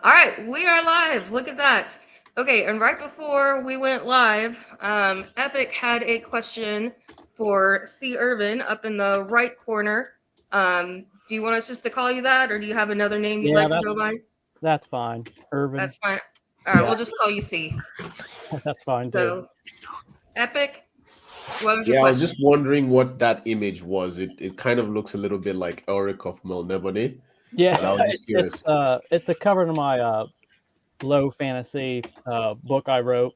All right, we are live. Look at that. Okay, and right before we went live, Epic had a question for C. Irvin up in the right corner. Do you want us just to call you that, or do you have another name you'd Yeah, like to go by? that's fine. Irvin, That's fine. All right, Yeah. we'll just call you C. that's fine too. So, Epic, what was your Yeah, I was question? just wondering what that image was. It kind of looks a little bit like Elric of Melnibone, Yeah, but I was just curious. it's the cover to my low fantasy book I wrote.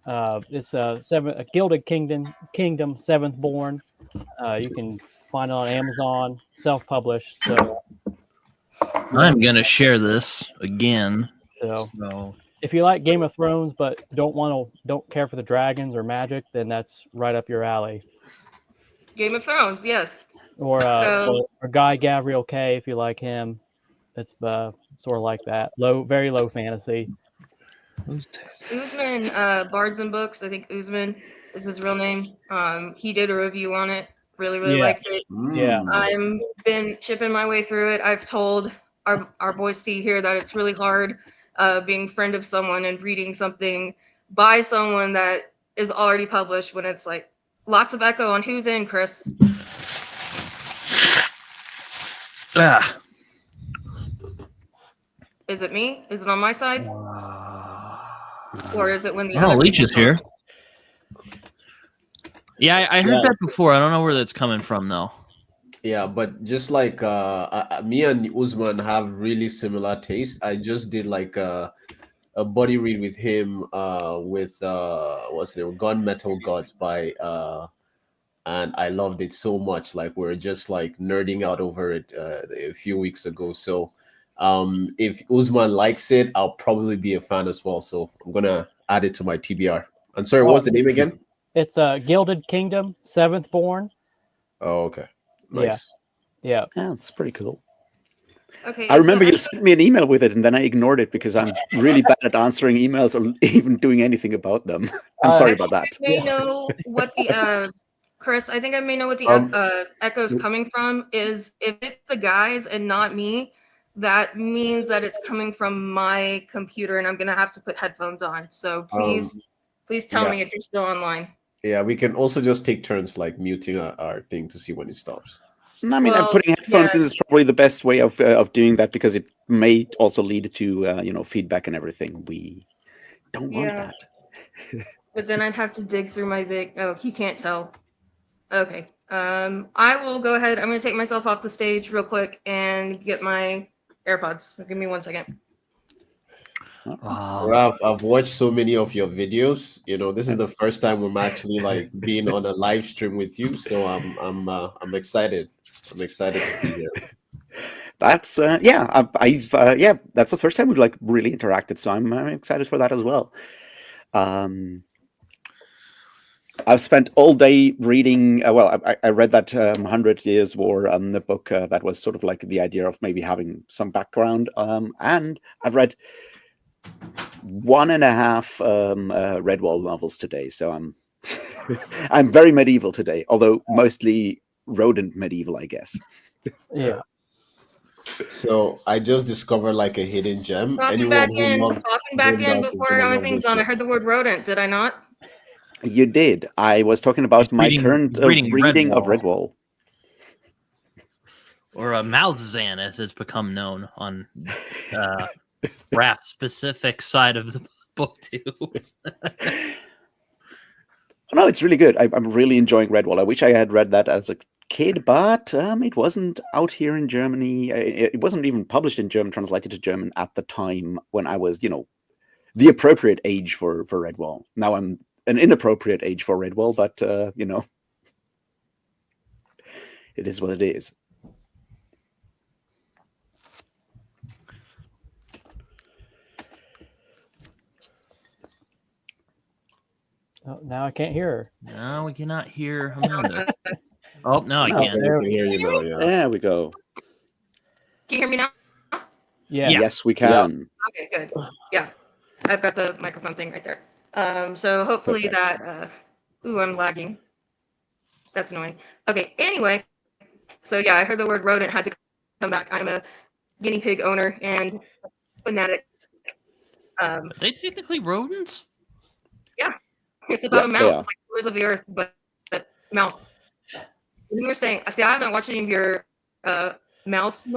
It's a Gilded Kingdom Seventh Born. You can find it on Amazon, self-published. So I'm gonna share this again. So So if you like Game of Thrones but don't care for the dragons or magic, then that's right up your alley. Game of Thrones, yes. Or So- or Guy Gavriel Kay if you like him. It's sort of like that. Very low fantasy. Usman, Bards and Books, I think Usman is his real name. He did a review on it. Really Yeah. liked it. Yeah. I'm been chipping my way through it. I've told our boy C here that it's really hard being friend of someone and reading something by someone that is already published when it's like lots of echo on who's in, Chris. ah, Is it me? Is it on my side? Or is it when the oh, other Leech people is here. post? Yeah, I heard Yeah. that before. I don't know where that's coming from though. Yeah, but just like me and Usman have really similar taste. I just did like a buddy read with him with what's it, Gunmetal Gods by and I loved it so much. Like we're just like nerding out over it a few weeks ago. So if Usman likes it, I'll probably be a fan as well. So I'm gonna add it to my TBR. And sorry, what's the name again? It's Gilded Kingdom Seventh Born. Oh, okay. Nice. Yeah. Yeah, it's pretty cool. Okay. I is remember the- you sent me an email with it, and then I ignored it because I'm really bad at answering emails or even doing anything about them. I'm sorry about that. I may know what the Chris, I think I may know what the echo's coming from is if it's the guys and not me, that means that it's coming from my computer and I'm gonna have to put headphones on. So please tell yeah. me if you're still online. Yeah, we can also just take turns like muting our thing to see when it stops. I mean, Well, putting headphones in yeah. is probably the best way of doing that because it may also lead to feedback and everything. We don't want Yeah. that. But then I'd have to dig through my big. Oh, you can't tell. Okay. I will go ahead. I'm gonna take myself off the stage real quick and get my AirPods. Give me 1 second. I've watched so many of your videos. You know, this is the first time I'm actually like being on a live stream with you. So I'm excited. I'm excited to be here. That's that's the first time we've like really interacted. So I'm excited for that as well. I've spent all day reading. I read that 100 Years War, the book that was sort of like the idea of maybe having some background. And I've read 1.5 Redwall novels today. So I'm I'm very medieval today, although mostly rodent medieval, I guess. Yeah. So I just discovered like a hidden gem. Talking back in Grim before Dark is our gonna love thing's this on. I book. heard the word rodent. Did I not? You did. I was talking about my current reading of Redwall. Or Malzan, as it's become known on Wrath's specific side of the book too. No, it's really good. I'm really enjoying Redwall. I wish I had read that as a kid, but it wasn't out here in Germany. It wasn't even published in German, translated to German at the time when I was, the appropriate age for Redwall. Now I'm an inappropriate age for Redwall, but it is what it is. Oh, now I can't hear her. No, we cannot hear Amanda. Oh, no, I No, can. I can hear you now, yeah. There we go. Can you hear me now? Yeah. Yes, we can. Okay, good. Yeah, I've got the microphone thing right there. So hopefully that. I'm lagging. That's annoying. Okay. Anyway, so yeah, I heard the word rodent had to come back. I'm a guinea pig owner, and fanatic. Are they technically rodents? It's about a Yeah, mouse. they It's are. like Rulers of the Earth, but mouse. When you were saying, see, I haven't watched any of your mouse,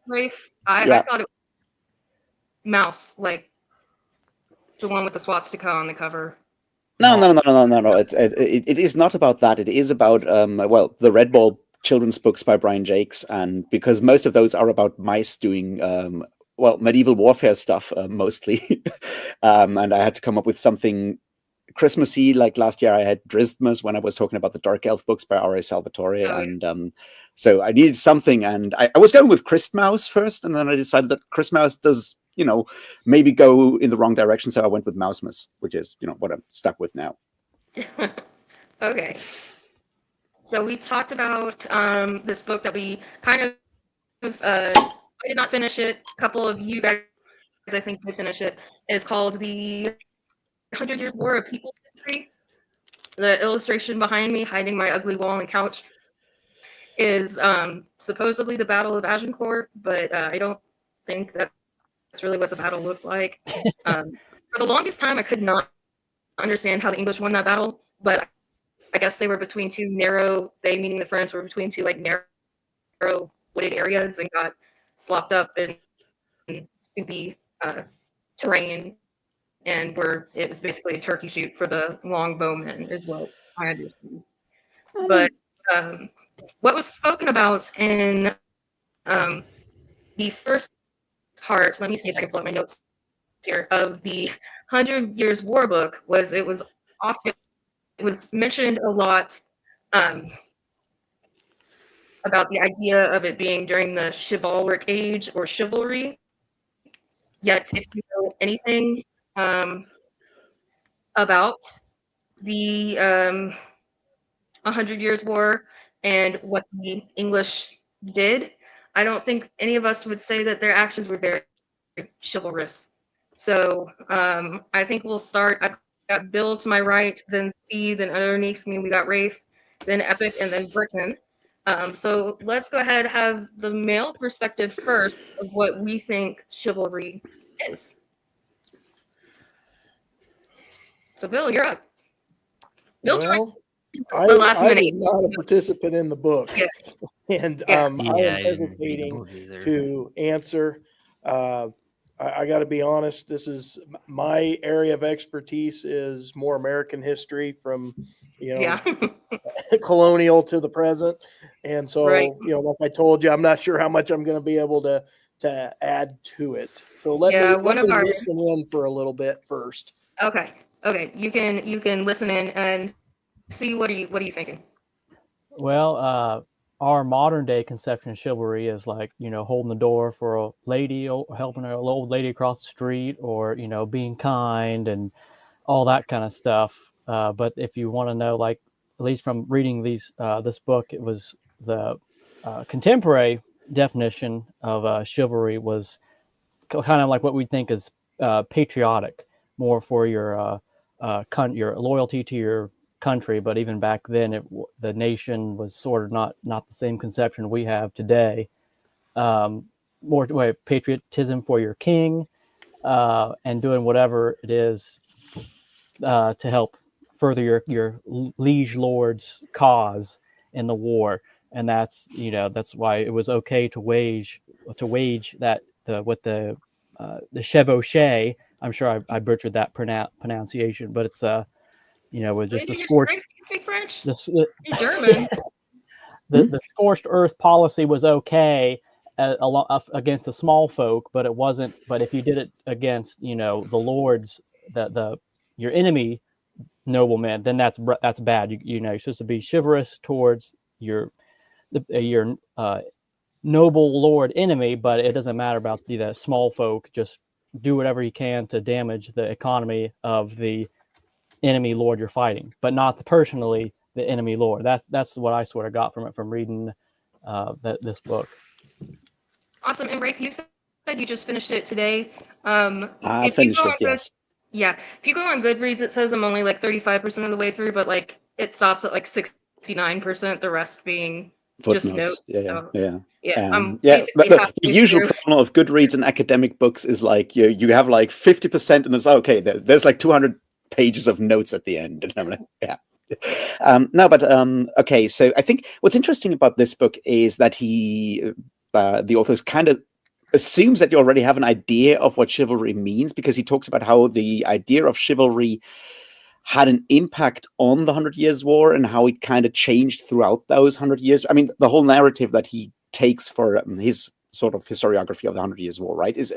Rafe. I Yeah. thought it was mouse, like the one with the swastika on the cover. No. It is not about that. It is about the Red Ball children's books by Brian Jakes, and because most of those are about mice doing medieval warfare stuff mostly, and I had to come up with something Christmassy. Like last year, I had Drismas when I was talking about the Dark Elf books by R.A. Salvatore, and so I needed something, and I was going with Christmouse first, and then I decided that Christmouse does, maybe go in the wrong direction, so I went with Mousemas, which is, what I'm stuck with now. Okay. So we talked about this book that we kind of I did not finish it. A couple of you guys, I think, did finish it. It's called The 100 Years War of People's History. The illustration behind me, hiding my ugly wall and couch, is supposedly the Battle of Agincourt, but I don't think that's really what the battle looked like. For the longest time, I could not understand how the English won that battle, but I guess they were between two narrow, they meaning the French, were between two like narrow wooded areas and got slopped up in soupy terrain, and it was basically a turkey shoot for the longbowmen, is what I understand. But what was spoken about in the first part, let me see if I can pull up my notes here, of the 100 Years War book was it was mentioned a lot about the idea of it being during the chivalric age or chivalry. Yet, if you know anything about the 100 Years War and what the English did, I don't think any of us would say that their actions were very chivalrous. So I think we'll start. I've got Bill to my right, then C, then underneath me we got Rafe, then Epic, and then Britain. So let's go ahead and have the male perspective first of what we think chivalry is. So Bill, you're up. Bill, Well, I last minute. was not a participant in the book, Yeah. and Yeah. I am hesitating to answer. I got to be honest. This is my area of expertise is more American history from, Yeah. colonial to the present, and so Right. Like I told you, I'm not sure how much I'm going to be able to add to it. So let me listen in for a little bit first. Okay. You can listen in and see what are you thinking. Well, our modern day conception of chivalry is like, holding the door for a lady, helping an old lady across the street, or, being kind and all that kind of stuff. But if you want to know, like, at least from reading this book, it was the contemporary definition of chivalry was kind of like what we think is patriotic, more for your loyalty to your country. But even back then, the nation was sort of not the same conception we have today. More patriotism for your king, and doing whatever it is to help further your liege lord's cause in the war. And that's why it was okay to wage that the chevauchée. I'm sure I butchered that pronunciation, but it's with just the scorched. You speak French? German. The scorched earth policy was okay against the small folk, but it wasn't. But if you did it against the lords, your enemy noblemen, then that's bad. You're supposed to be chivalrous towards your noble lord enemy, but it doesn't matter about the small folk. Just do whatever you can to damage the economy of the enemy lord you're fighting, but not personally the enemy lord. That's what I sort of got from it from reading this book. Awesome. And Rafe, you said you just finished it today. I finished it, yes. Yeah. If you go on Goodreads, it says I'm only like 35% of the way through, but like it stops at like 69%, the rest being just Footnotes. notes. So I'm Yeah. basically The halfway usual through. problem of Goodreads and academic books is like you have like 50%, and it's okay. There's like 200 pages of notes at the end, and I'm like, yeah. No, but okay. So I think what's interesting about this book is that the author kind of assumes that you already have an idea of what chivalry means, because he talks about how the idea of chivalry had an impact on the 100 Years' War and how it kind of changed throughout those 100 years. I mean, the whole narrative that he takes for his sort of historiography of the 100 Years' War, right, is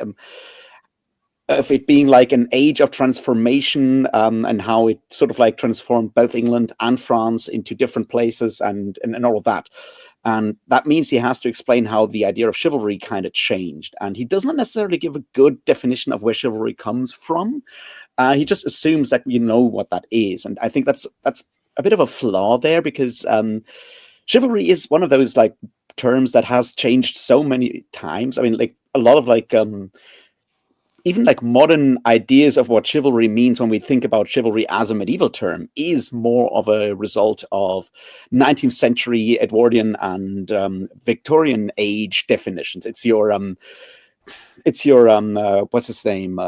of it being like an age of transformation, and how it sort of like transformed both England and France into different places and all of that. And that means he has to explain how the idea of chivalry kind of changed. And he does not necessarily give a good definition of where chivalry comes from. He just assumes that you know what that is. And I think that's a bit of a flaw there, because chivalry is one of those like terms that has changed so many times. I mean, like a lot of like even like modern ideas of what chivalry means when we think about chivalry as a medieval term is more of a result of 19th century Edwardian and Victorian age definitions. It's your what's his name?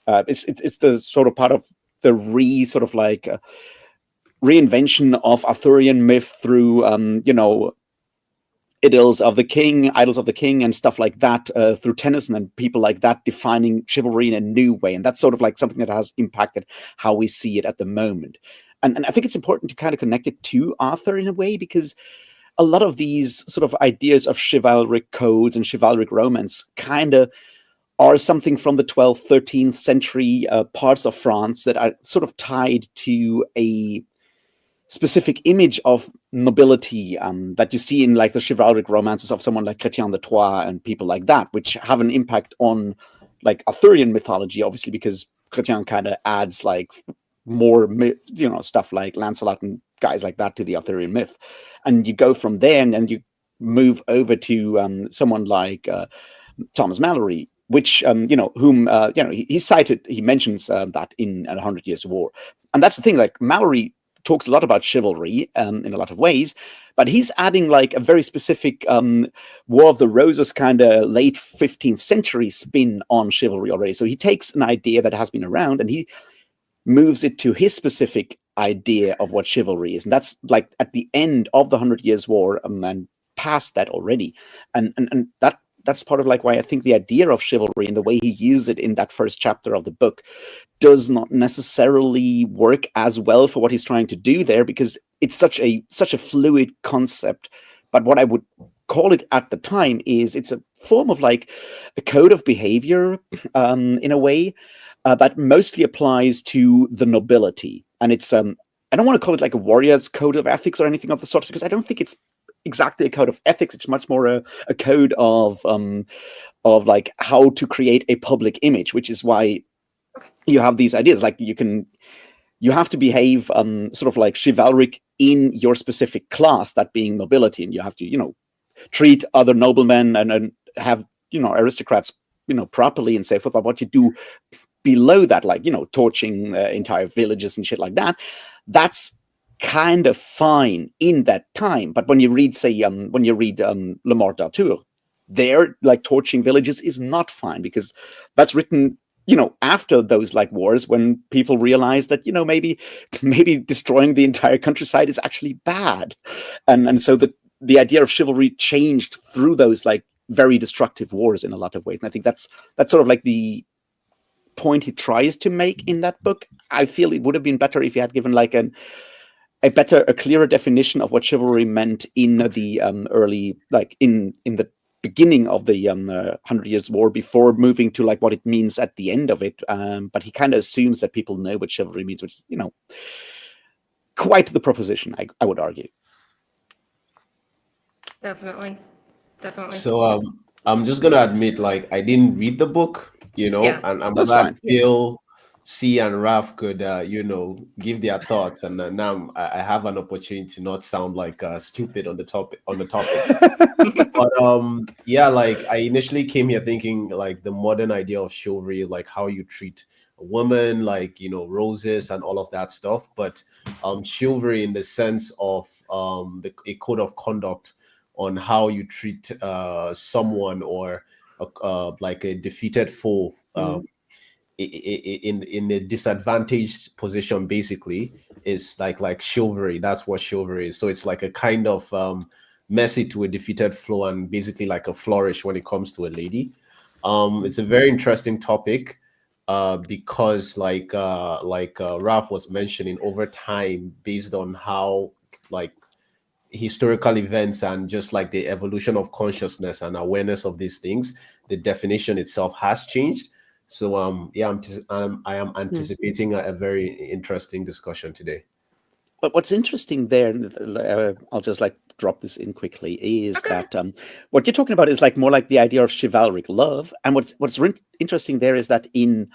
It's the sort of part of the reinvention of Arthurian myth through Idylls of the King, and stuff like that, through Tennyson and people like that, defining chivalry in a new way. And that's sort of like something that has impacted how we see it at the moment. And I think it's important to kind of connect it to Arthur in a way, because a lot of these sort of ideas of chivalric codes and chivalric romance kind of are something from the 12th, 13th century parts of France that are sort of tied to a specific image of nobility that you see in like the chivalric romances of someone like Chrétien de Troyes and people like that, which have an impact on like Arthurian mythology, obviously, because Chrétien kind of adds like more stuff like Lancelot and guys like that to the Arthurian myth. And you go from there and you move over to someone like Thomas Malory, which he mentions that in 100 Years of War. And that's the thing, like Malory talks a lot about chivalry in a lot of ways, but he's adding like a very specific War of the Roses kind of late 15th century spin on chivalry already. So he takes an idea that has been around and he moves it to his specific idea of what chivalry is. And that's like at the end of the 100 Years' War and past that already. And that's part of like why I think the idea of chivalry and the way he used it in that first chapter of the book does not necessarily work as well for what he's trying to do there, because it's such a fluid concept. But what I would call it at the time is it's a form of like a code of behavior in a way that mostly applies to the nobility. And it's I don't want to call it like a warrior's code of ethics or anything of the sort, because I don't think it's exactly a code of ethics. It's much more a code of like how to create a public image, which is why you have these ideas like you have to behave sort of like chivalric in your specific class, that being nobility, and you have to treat other noblemen and have aristocrats properly and so forth. But what you do below that, like torching entire villages and shit like that, that's kind of fine in that time. But when you read Le Morte d'Arthur, there like torching villages is not fine, because that's written after those like wars, when people realize that maybe destroying the entire countryside is actually bad, and so the idea of chivalry changed through those like very destructive wars in a lot of ways. And I think that's sort of like the point he tries to make in that book. I feel it would have been better if he had given like a clearer definition of what chivalry meant in the early, like in the beginning of the 100 Years' War, before moving to like what it means at the end of it. But he kind of assumes that people know what chivalry means, which is quite the proposition, I would argue. Definitely. So I'm just gonna admit, like, I didn't read the book, Yeah. and I'm That's glad fine. Bill, C, and Raf could give their thoughts, and now I have an opportunity to not sound like stupid on the topic. But yeah, like I initially came here thinking like the modern idea of chivalry, like how you treat a woman, like roses and all of that stuff. But chivalry in the sense of a code of conduct on how you treat someone or like a defeated foe in a disadvantaged position, basically, is like chivalry. That's what chivalry is. So it's like a kind of mercy to a defeated foe, and basically like a flourish when it comes to a lady. It's a very interesting topic because like Ralph was mentioning, over time, based on how like historical events and just like the evolution of consciousness and awareness of these things, the definition itself has changed. So yeah, I am anticipating a very interesting discussion today. But what's interesting there, I'll just like drop this in quickly, is that what you're talking about is like more like the idea of chivalric love. And what's interesting there is that in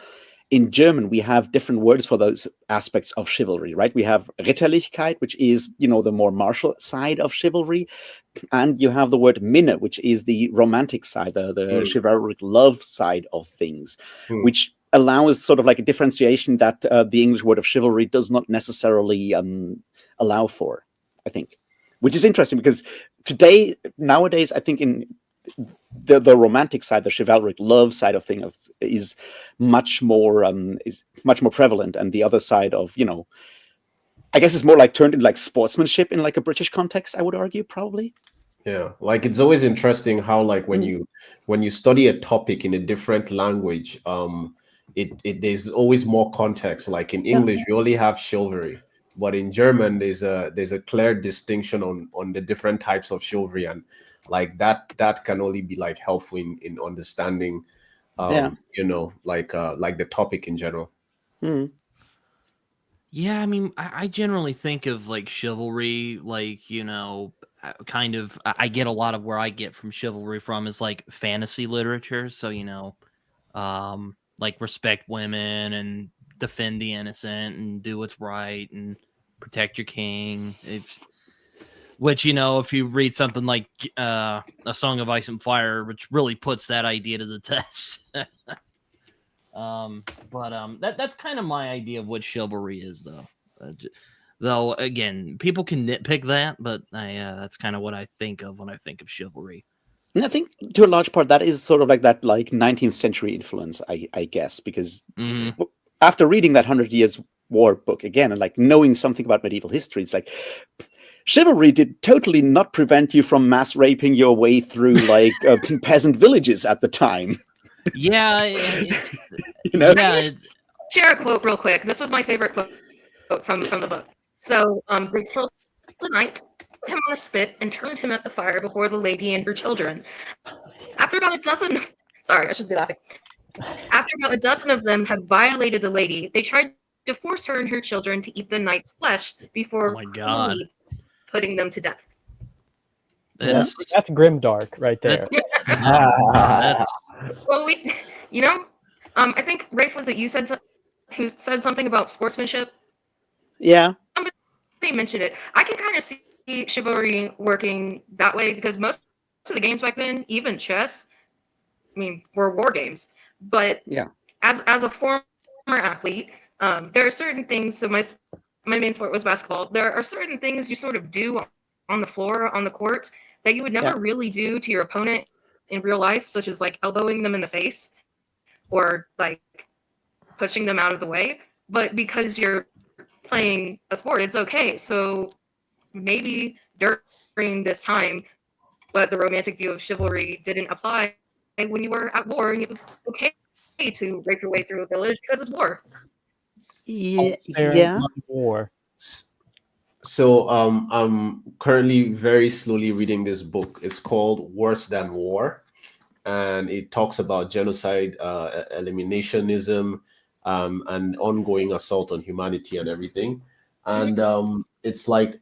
German, we have different words for those aspects of chivalry, right? We have Ritterlichkeit, which is, the more martial side of chivalry. And you have the word Minne, which is the romantic side, the chivalric love side of things, which allows sort of like a differentiation that the English word of chivalry does not necessarily allow for, I think, which is interesting because nowadays, I think in the romantic side, the chivalric love side of things is much more prevalent, and the other side of I guess it's more like turned into like sportsmanship in like a British context, I would argue, probably. Yeah, like it's always interesting how like when you study a topic in a different language, there's always more context. Like in English, we only have chivalry, but in German, there's a clear distinction on the different types of chivalry, and like that can only be like helpful in understanding, like the topic in general. Yeah, I mean, I generally think of like chivalry, like, kind of, I get a lot of where I get from chivalry from is like fantasy literature. So, like respect women and defend the innocent and do what's right and protect your king. Which, if you read something like A Song of Ice and Fire, which really puts that idea to the test. That's kind of my idea of what chivalry is, though. Though again, people can nitpick that, but that's kind of what I think of when I think of chivalry. And I think to a large part that is sort of like that like 19th century influence, I guess, because after reading that 100 Years War book again and like knowing something about medieval history, it's like chivalry did totally not prevent you from mass raping your way through like peasant villages at the time. Yeah, share a quote real quick. This was my favorite quote from the book. So they killed the knight, put him on a spit, and turned him at the fire before the lady and her children. After about a dozen, sorry, I should be laughing. After about a dozen of them had violated the lady, they tried to force her and her children to eat the knight's flesh before cruelly putting them to death. That's grimdark right there. Well, I think Rafe, was it you who said something about sportsmanship? Yeah. Somebody mentioned it. I can kind of see chivalry working that way because most of the games back then, even chess, were war games. But as a former athlete, there are certain things. So my main sport was basketball. There are certain things you sort of do on the floor, on the court, that you would never really do to your opponent in real life, such as like elbowing them in the face or like pushing them out of the way. But because you're playing a sport, it's okay. So maybe during this time, but the romantic view of chivalry didn't apply when you were at war, and it was okay to rape your way through a village because it's war. Yeah. War. So I'm currently very slowly reading this book. It's called Worse Than War, and it talks about genocide, eliminationism, and ongoing assault on humanity and everything. And it's like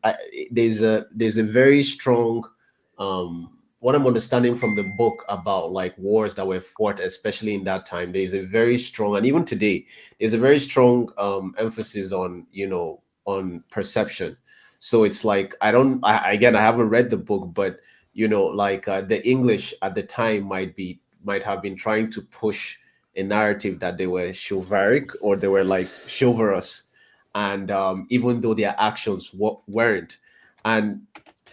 there's a very strong what I'm understanding from the book about like wars that were fought, especially in that time. There's a very strong, and even today, there's a very strong emphasis on on perception. So it's like I haven't read the book, but the English at the time might have been trying to push a narrative that they were chivalric or they were like chivalrous, and even though their actions weren't. And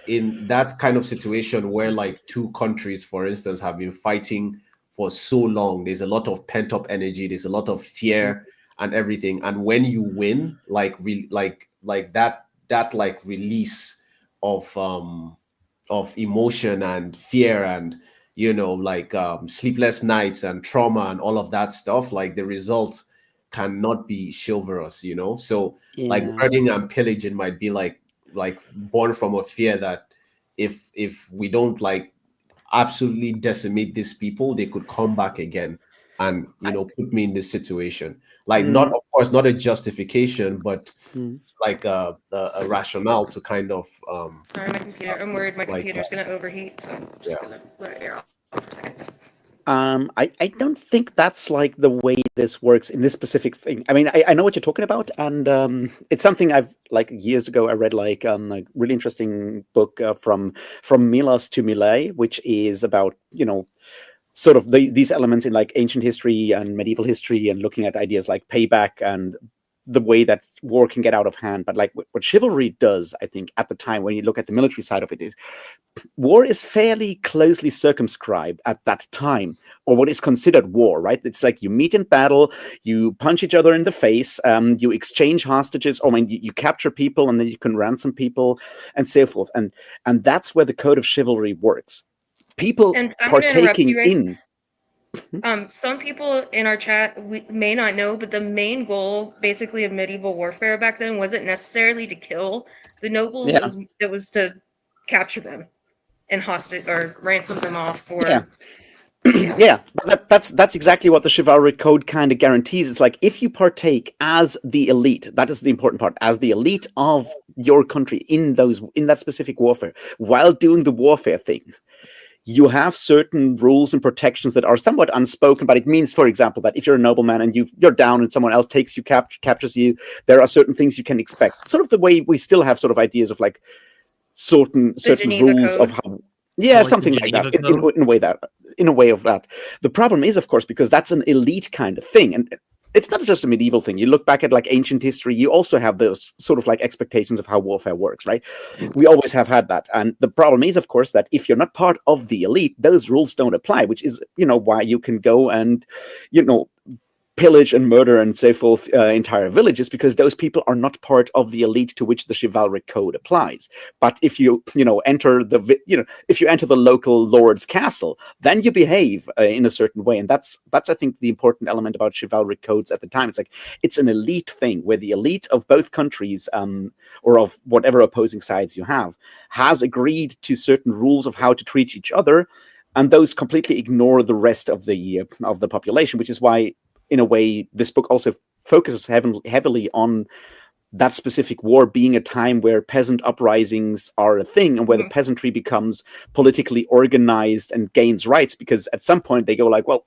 in that kind of situation where like two countries, for instance, have been fighting for so long, there's a lot of pent up energy, there's a lot of fear and everything. And when you win, like that like release of emotion and fear and like sleepless nights and trauma and all of that stuff, like the results cannot be chivalrous, so like murdering and pillaging might be like born from a fear that if we don't like absolutely decimate these people, they could come back again and put me in this situation. Like not, of course, not a justification, but like a rationale to kind of Sorry, my computer. I'm worried my computer's gonna overheat, so I'm just gonna let it air off for a second. I don't think that's like the way this works in this specific thing. I mean, I know what you're talking about, and it's something I've like years ago I read like a really interesting book from Milos to Millet, which is about sort of these elements in like ancient history and medieval history, and looking at ideas like payback and the way that war can get out of hand. But like what chivalry does, I think, at the time, when you look at the military side of it, is war is fairly closely circumscribed at that time, or what is considered war, right? It's like you meet in battle, you punch each other in the face, you exchange hostages, or you capture people and then you can ransom people and so forth. And that's where the code of chivalry works. People partaking in... Some people in our chat may not know, but the main goal basically of medieval warfare back then wasn't necessarily to kill the nobles. Yeah. It was to capture them and hostage or ransom them off for. Yeah, that's exactly what the chivalric code kind of guarantees. It's like if you partake as the elite, that is the important part, as the elite of your country in that specific warfare, while doing the warfare thing, you have certain rules and protections that are somewhat unspoken, but it means, for example, that if you're a nobleman and you're down and someone else takes you, captures you, there are certain things you can expect. Sort of the way we still have sort of ideas of like certain rules Code. Of how, like something like that, in a way of that. The problem is, of course, because that's an elite kind of thing, and it's not just a medieval thing. You look back at like ancient history, you also have those sort of like expectations of how warfare works, right? We always have had that. And the problem is, of course, that if you're not part of the elite, those rules don't apply, which is, why you can go and, pillage and murder and so forth entire villages, because those people are not part of the elite to which the chivalric code applies. But if you enter the local lord's castle, then you behave in a certain way, and that's I think the important element about chivalric codes at the time. It's like it's an elite thing where the elite of both countries or of whatever opposing sides you have has agreed to certain rules of how to treat each other, and those completely ignore the rest of the population, which is why, in a way, this book also focuses heavily on that specific war being a time where peasant uprisings are a thing, and where the peasantry becomes politically organized and gains rights, because at some point they go like, well,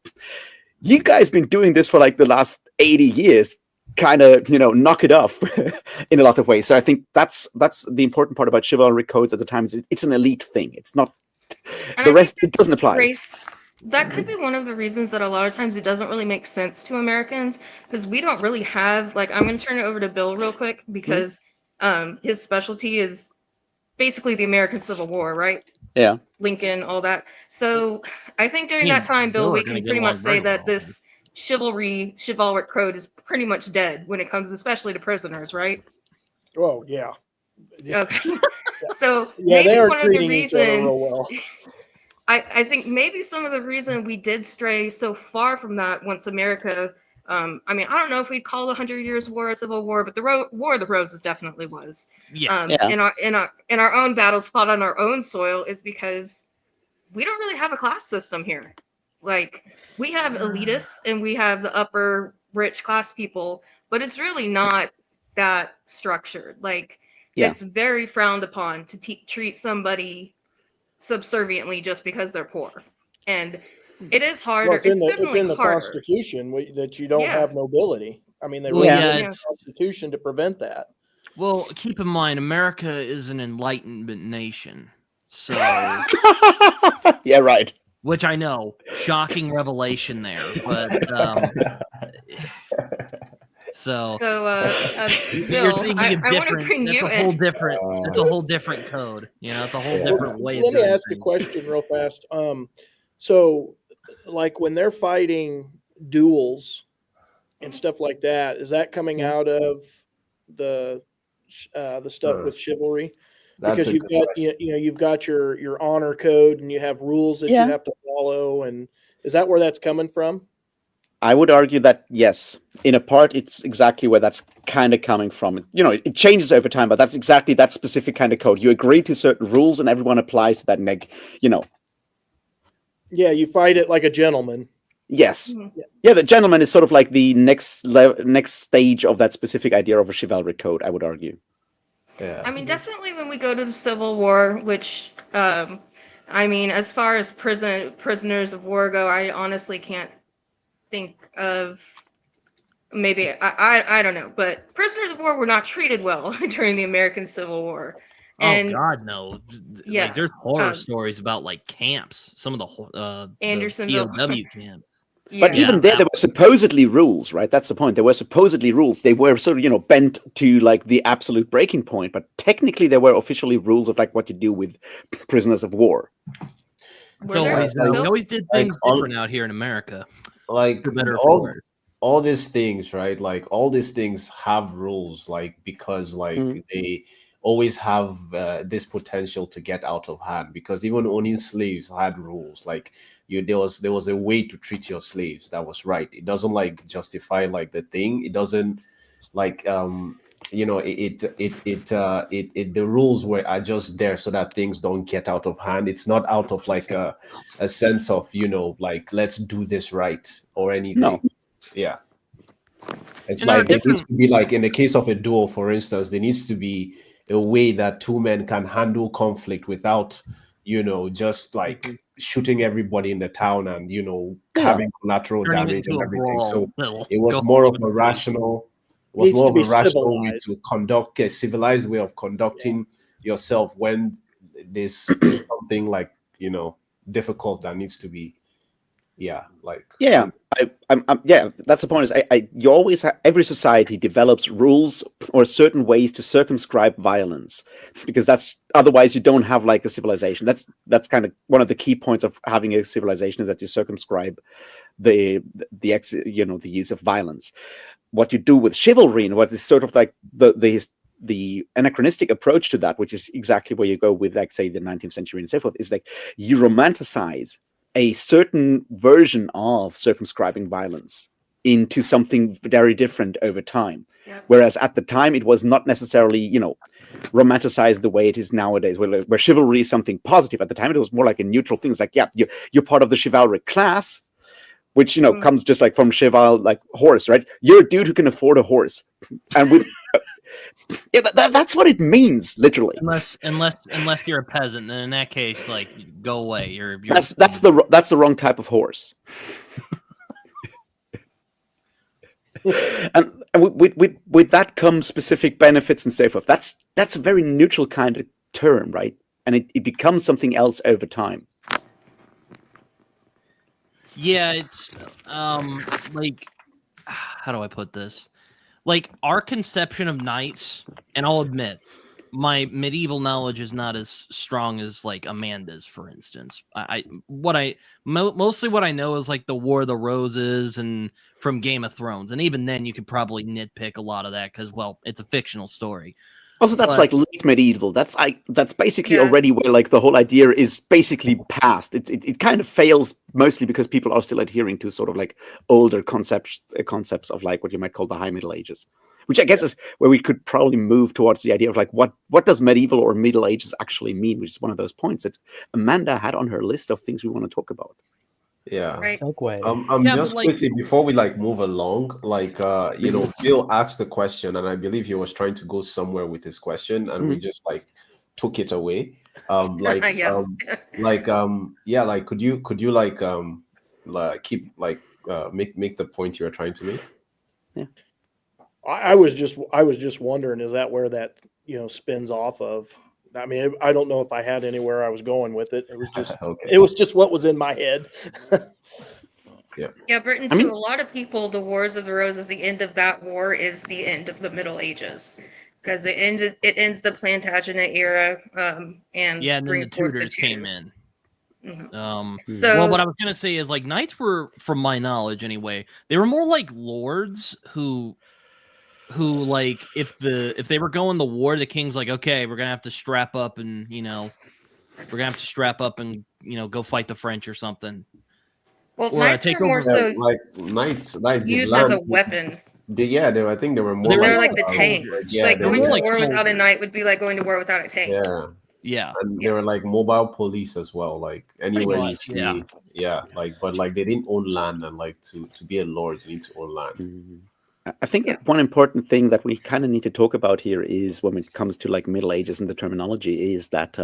you guys been doing this for like the last 80 years, kind of, knock it off in a lot of ways. So I think that's the important part about chivalric codes at the time, is it's an elite thing. It's not, the rest, it doesn't apply. That could be one of the reasons that a lot of times it doesn't really make sense to Americans, because we don't really have, like, I'm going to turn it over to Bill real quick, because his specialty is basically the American Civil War, right? Yeah. Lincoln, all that. So I think during that time, Bill, we can pretty much say that this chivalric code is pretty much dead when it comes especially to prisoners, right? Oh, yeah. Okay. So yeah, they are one treating of the each other reasons, real well. I think maybe some of the reason we did stray so far from that once America, I don't know if we'd call the 100 Years' War a civil war, but the War of the Roses definitely was. Yeah. In our own battles fought on our own soil is because we don't really have a class system here. Like, we have elitists and we have the upper rich class people, but it's really not that structured. Like, it's very frowned upon to treat somebody subserviently just because they're poor, and it is harder. Well, it's definitely in the harder. Constitution that you don't have nobility. I mean, they Well, wrote yeah, the Constitution to prevent that. Well, keep in mind, America is an Enlightenment nation, so yeah, right. Which I know, shocking revelation there, but So Bill, you're thinking I of want to different. bring That's you a whole in. different. That's a whole different code. It's a whole Yeah. different way. Let of me doing ask a things. question real fast. So like when they're fighting duels and stuff like that, is that coming out of the stuff with chivalry? That's Because a you've good got question. you've got your honor code and you have rules that Yeah. you have to follow, and is that where that's coming from? I would argue that yes, in a part, it's exactly where that's kind of coming from. It changes over time, but that's exactly that specific kind of code. You agree to certain rules, and everyone applies to that. Yeah, you fight it like a gentleman. Yes, Mhm. yeah. The gentleman is sort of like the next stage of that specific idea of a chivalric code. I would argue. Yeah. I mean, definitely when we go to the Civil War, which, I mean, as far as prisoners of war go, I honestly can't think of maybe I don't know, but prisoners of war were not treated well during the American Civil War. And Oh God, no! yeah, Like there's horror um, stories about like camps, some of the Andersonville. POW camps. But yeah, even Yeah, there that were supposedly rules, right? That's the point. There were supposedly rules. They were sort of, bent to like the absolute breaking point. But technically, there were officially rules of like what you do with prisoners of war. It's were there? always like- we always did like things all- different out here in America. Like For better or for all worse. all these things, right? Like all these things have rules, like because like Mhm. they always have this potential to get out of hand. Because even owning slaves had rules. Like there was a way to treat your slaves that was right. It doesn't like justify like the thing. It doesn't like the rules are just there so that things don't get out of hand. It's not out of like a sense of like let's do this right or anything. No. Yeah, it's And there are like it needs different- to be like in the case of a duel, for instance, there needs to be a way that two men can handle conflict without just like shooting everybody in the town and having collateral Turning damage into and a everything. brawl. So that'll it was go more of even a further. rational it was Needs more to of a be rational way civilized. to conduct a civilized way of conducting yourself when there's something like difficult that needs to be Yeah, that's the point. Is you always every society develops rules or certain ways to circumscribe violence, because that's otherwise you don't have like a civilization. That's kind of one of the key points of having a civilization, is that you circumscribe the use of violence. What you do with chivalry and what is sort of like the anachronistic approach to that, which is exactly where you go with, like, say, the 19th century and so forth, is like you romanticize a certain version of circumscribing violence into something very different over time. Yep. Whereas at the time, it was not necessarily, romanticized the way it is nowadays, where chivalry is something positive. At the time, it was more like a neutral thing. It's like, yeah, you're part of the chivalric class, which comes just like from cheval, like horse, right? You're a dude who can afford a horse, and with that's what it means, literally. Unless you're a peasant, then in that case, like, go away. You're That's the wrong type of horse. And with that comes specific benefits and so forth. That's a very neutral kind of term, right? And it becomes something else over time. Yeah, it's like, how do I put this? Like, our conception of knights, and I'll admit, my medieval knowledge is not as strong as like Amanda's, for instance. Mostly what I know is like the War of the Roses and from Game of Thrones, and even then you could probably nitpick a lot of that because, well, it's a fictional story. Also, that's But- like late medieval. That's basically Yeah. already where like the whole idea is basically past. It kind of fails mostly because people are still adhering to sort of like older concepts of like what you might call the High Middle Ages, which I guess is where we could probably move towards the idea of like what does medieval or Middle Ages actually mean, which is one of those points that Amanda had on her list of things we want to talk about. yeah. Right. Segue. Yeah, Just but, like- quickly before we like move along, like Bill asked the question, and I believe he was trying to go somewhere with his question, and we just like took it away. Yeah. Could you like keep like make the point you were trying to make? I was just wondering, is that where that spins off of? I mean, I don't know if I had anywhere I was going with it. It was just Okay. it was just what was in my head. Yeah, Britain I to mean- a lot of people, the Wars of the Roses, the end of that war is the end of the Middle Ages, because it ends the Plantagenet era, and Yeah, and then the brings forth Tudors came Tudors. in. Mhm. Hmm. So Well, what I was gonna say is like knights were, from my knowledge anyway, they were more like lords who like if they were going to war, the king's like, okay, we're gonna have to strap up and go fight the French or something, well, or knights take were more over. Yeah, so like knights used land. as a weapon. I think they were more They were They're like like the tanks. yeah, Like they going were to like war without a soldiers. knight would be like going to war without a tank. yeah, Yeah, and Yeah. they were like mobile police as well. Like anywhere you much, see, like but like they didn't own land, and like to be a lord, you need to own land. Mhm. I think that one important thing that we kind of need to talk about here is when it comes to like Middle Ages and the terminology is that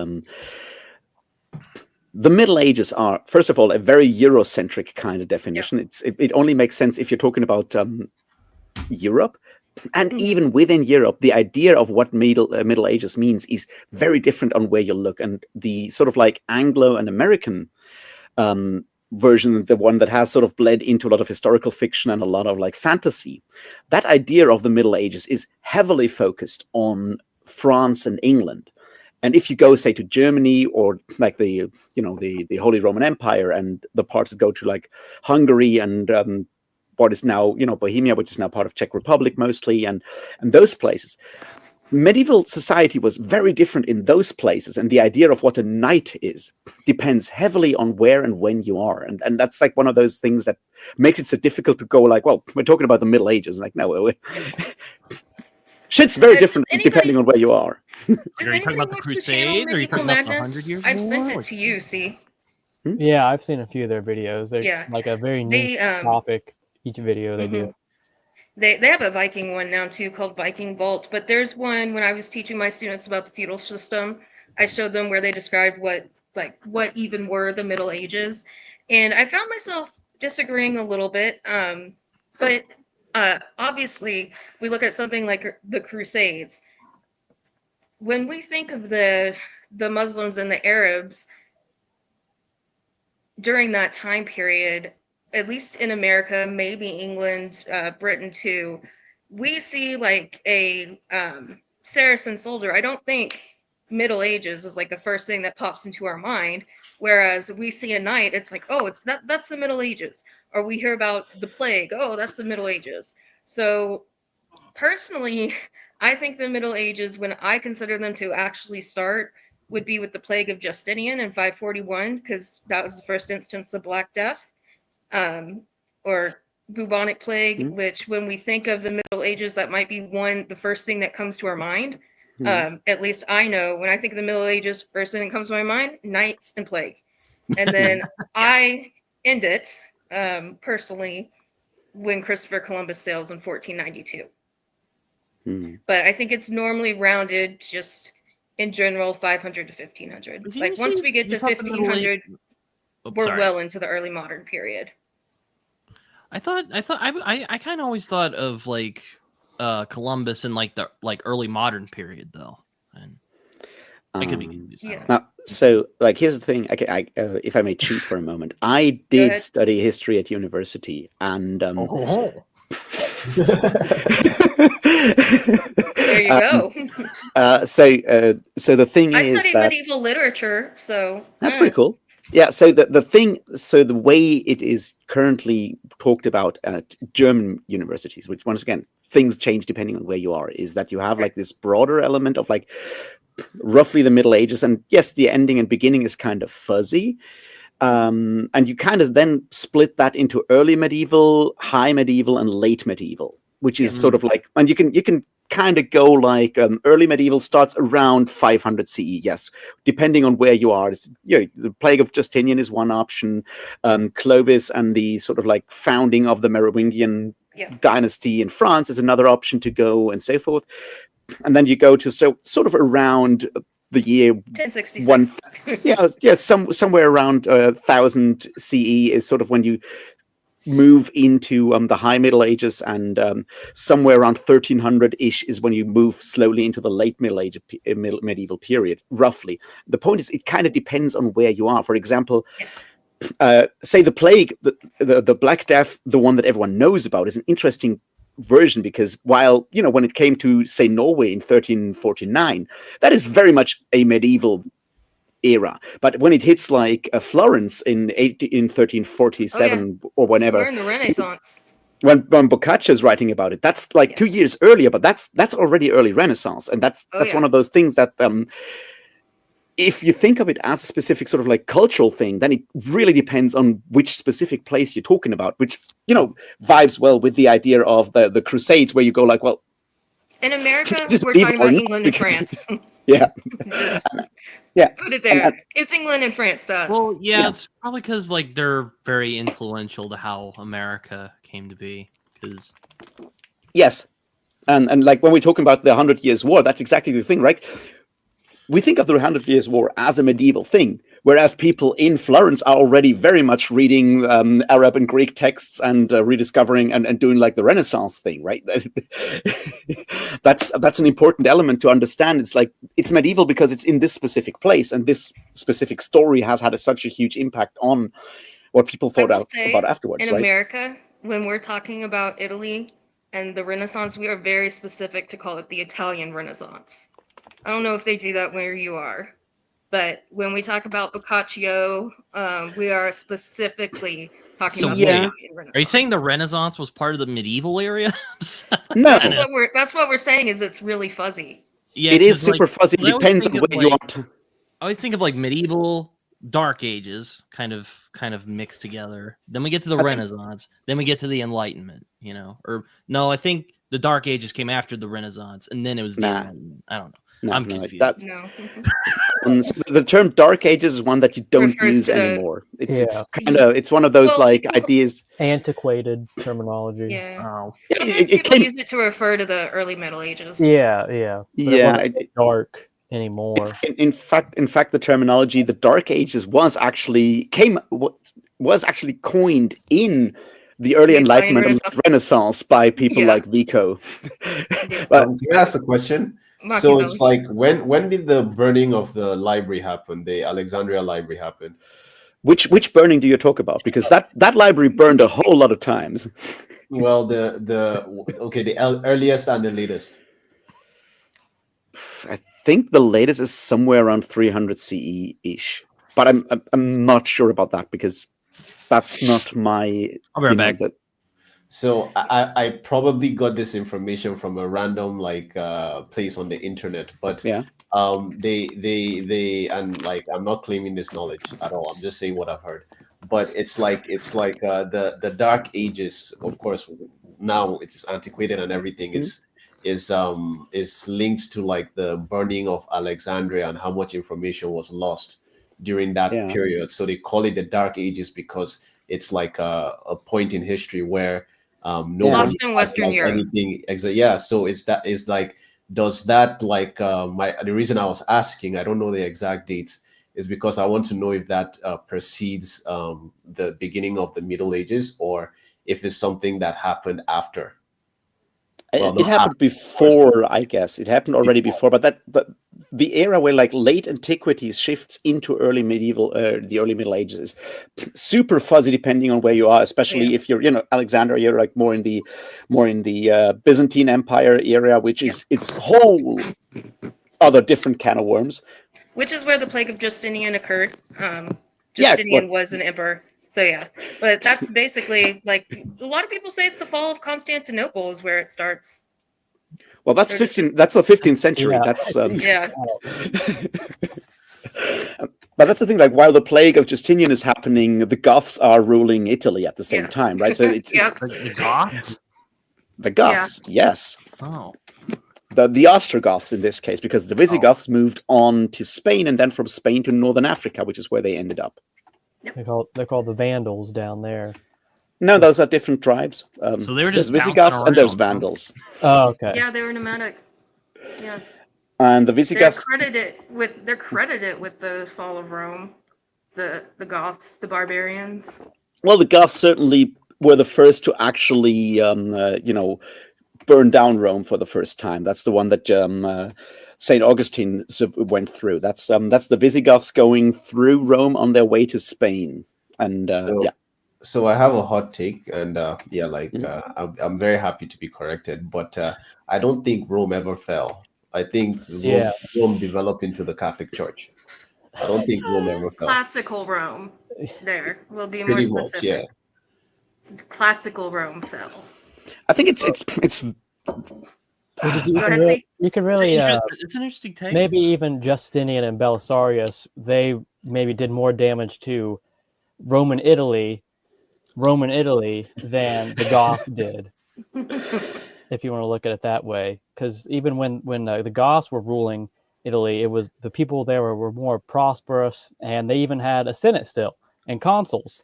the Middle Ages are, first of all, a very Eurocentric kind of definition. It only makes sense if you're talking about Europe. And Mhm. even within Europe, the idea of what Middle Ages means is very different on where you look. And the sort of like Anglo and American version, the one that has sort of bled into a lot of historical fiction and a lot of like fantasy, that idea of the Middle Ages is heavily focused on France and England. And if you go, say, to Germany or like the Holy Roman Empire and the parts that go to like Hungary and what is now Bohemia, which is now part of Czech Republic mostly, and those places, medieval society was very different in those places, and the idea of what a knight is depends heavily on where and when you are, and that's like one of those things that makes it so difficult to go like, well, we're talking about the Middle Ages, like no, shit's very Does different anybody- depending on where you are. Does Are you talking anybody about the watch the channel Crusades? Are you Medieval talking about the Madness? 100 Years I've sent War? it to you. See, Yeah, I've seen a few of their videos. They're Yeah. like a very They, niche um, topic. Each video they do. they have a Viking one now too called Viking Vault. But there's one when I was teaching my students about the feudal system. I showed them where they described what even were the Middle Ages, and I found myself disagreeing a little bit. But obviously, we look at something like the Crusades. When we think of the Muslims and the Arabs during that time period, at least in America, maybe England, Britain too, we see like a Saracen soldier. I don't think Middle Ages is like the first thing that pops into our mind. Whereas we see a knight, it's like, oh, that's the Middle Ages. Or we hear about the plague, oh, that's the Middle Ages. So personally, I think the Middle Ages, when I consider them to actually start, would be with the plague of Justinian in 541, because that was the first instance of Black Death, or bubonic plague, which when we think of the Middle Ages, that might be the first thing that comes to our mind. At least I know when I think of the Middle Ages, first thing that comes to my mind, knights and plague. And then I end it personally when Christopher Columbus sails in 1492. But I think it's normally rounded just in general 500 to 1500. But you Like once see- we get you to thought the Middle 1500, Oh, we're sorry. well into the early modern period. I kind of always thought of like Columbus in like the early modern period though, and I could be confused. yeah. Now, so like here's the thing. If I may cheat for a moment, I did ahead. study history at university, and There you go. So the thing I is studied that medieval literature, so that's pretty cool. Yeah. So the way it is currently talked about at German universities, which once again things change depending on where you are, is that you have like this broader element of like roughly the Middle Ages, and yes, the ending and beginning is kind of fuzzy. And you kind of then split that into early medieval, high medieval, and late medieval, which is sort of like, and you can kind of go like early medieval starts around 500 CE. Yes, depending on where you are. The plague of Justinian is one option. Clovis and the sort of like founding of the Merovingian dynasty in France is another option to go, and so forth. And then you go to sort of around the year 1066. Somewhere around 1000 CE is sort of when you move into the High Middle Ages, and somewhere around 1300-ish is when you move slowly into the late medieval period, roughly. The point is, it kind of depends on where you are. For example, say the plague, the Black Death, the one that everyone knows about, is an interesting version because while, you know, when it came to, say, Norway in 1349, that is very much a medieval era. But when it hits like Florence in 1347 or whenever, We're in the Renaissance. when Boccaccio's writing about it, that's like 2 years earlier, but that's already early Renaissance, and that's one of those things that if you think of it as a specific sort of like cultural thing, then it really depends on which specific place you're talking about, which, you know, vibes well with the idea of the Crusades, where you go like, well, In America, Is we're it talking about medieval or England not? and France. yeah, Just yeah. put it there. And- It's England and France to us. Well, yeah, Yeah. it's probably because like they're very influential to how America came to be. Because Yes, and like when we're talking about the 100 Years' War, that's exactly the thing, right? We think of the 100 Years' War as a medieval thing, whereas people in Florence are already very much reading Arab and Greek texts and rediscovering and doing like the Renaissance thing, right? That's an important element to understand. It's like it's medieval because it's in this specific place, and this specific story has had such a huge impact on what people thought will say, about afterwards, in right? America, when we're talking about Italy and the Renaissance, we are very specific to call it the Italian Renaissance. I don't know if they do that where you are, but when we talk about Boccaccio, we are specifically talking So about yeah. the Italian Renaissance. are you saying the Renaissance was part of the medieval area? No, That's what we're saying is it's really fuzzy. Yeah, it is 'cause, like, super fuzzy. It I always depends think on of, where you like, are. I always think of like medieval, Dark Ages, kind of mixed together. Then we get to the I think- Renaissance. Then we get to the Enlightenment. You know, or no, I think the Dark Ages came after the Renaissance, and then it was the Nah. Enlightenment. I don't know. No, I'm no, confused. that- No. so the term Dark Ages is one that you don't Refers use to the- anymore. It's Yeah. kind of it's one of those Well, like people- ideas. Antiquated terminology. Yeah. Oh, Sometimes It people came, use it to refer to the early Middle Ages. Yeah, yeah. But it yeah. wasn't dark anymore. In fact, the terminology the Dark Ages was actually coined in the early The Italian Enlightenment and Renaissance by people Yeah. like Vico. Yeah. But Can I ask a question? So Machiavelli. it's like when did the burning of the library happen? The Alexandria library happen? which burning do you talk about? Because that library burned a whole lot of times. Well, earliest and the latest. I think the latest is somewhere around 300 CE ish, but I'm not sure about that because that's not my. I'll be right back. So I probably got this information from a random place on the internet, but Yeah. they and like I'm not claiming this knowledge at all. I'm just saying what I've heard. But it's like the Dark Ages, of course. Now it's antiquated and everything is linked to like the burning of Alexandria and how much information was lost during that period. So they call it the Dark Ages because it's like a point in history where no one Lost in has, Western like, Europe. anything. Yeah. So is like, does that like the reason I was asking, I don't know the exact dates, is because I want to know if that precedes the beginning of the Middle Ages or if it's something that happened after. Well, It not happened before, I guess. It happened already before, but the era where like late antiquity shifts into early medieval, the early Middle Ages, is super fuzzy depending on where you are. Especially if you're, Alexandria, you're like more in the Byzantine Empire area, which is its whole other different can of worms. Which is where the plague of Justinian occurred. Justinian was an emperor. So yeah, but that's basically like a lot of people say it's the fall of Constantinople is where it starts. Well, that's Or just- 15. That's the 15th century. Yeah. That's Yeah, But that's the thing. Like, while the plague of Justinian is happening, the Goths are ruling Italy at the same Yeah. time, right? So it's yeah. the Goths. the Goths. Yes, Oh, the Ostrogoths in this case, because the Visigoths moved on to Spain and then from Spain to northern Africa, which is where they ended up. They're called the Vandals down there. No, those are different tribes. So they were there's just Visigoths bouncing and there's around, huh? Vandals, Oh, okay. Yeah, they were nomadic. Yeah, and the they're Visigoths. credited with the fall of Rome. The Goths, the barbarians. Well, the Goths certainly were the first to actually, burn down Rome for the first time. That's the one that Saint Augustine went through. That's the Visigoths going through Rome on their way to Spain. And So, yeah, so I have a hot take, and yeah, like Mhm. I'm very happy to be corrected, but I don't think Rome ever fell. I think Yeah. Rome developed into the Catholic Church. I don't think Rome ever fell. Classical Rome. There. We'll be more Pretty much, yeah. specific. Classical Rome fell. I think it's You Go can ahead, really, see. you can really It's an interesting take. maybe even Justinian and Belisarius, they maybe did more damage to Roman Italy than the Goths did, if you want to look at it that way. Because even when the Goths were ruling Italy, it was the people there were more prosperous, and they even had a senate still and consuls.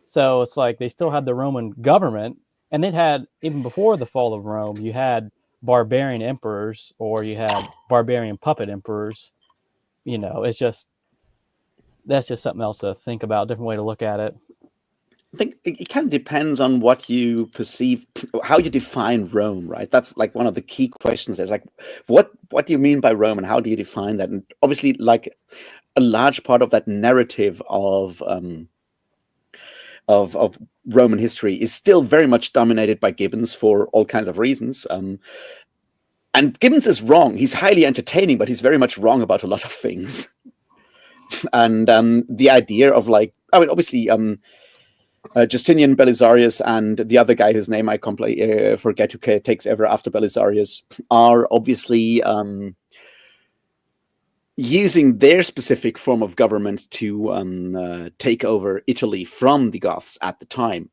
So it's like they still had the Roman government, and they'd had, even before the fall of Rome, you had barbarian emperors, or you had barbarian puppet emperors. It's just, that's just something else to think about, different way to look at it. I think it kind of depends on what you perceive, how you define Rome, right? That's like one of the key questions. Is like, what do you mean by Rome, and how do you define that? And obviously, like a large part of that narrative of Roman history is still very much dominated by Gibbons for all kinds of reasons. And Gibbons is wrong. He's highly entertaining, but he's very much wrong about a lot of things. And the idea of like, I mean, obviously. Justinian, Belisarius, and the other guy whose name I forget who takes over after Belisarius are obviously using their specific form of government to take over Italy from the Goths at the time.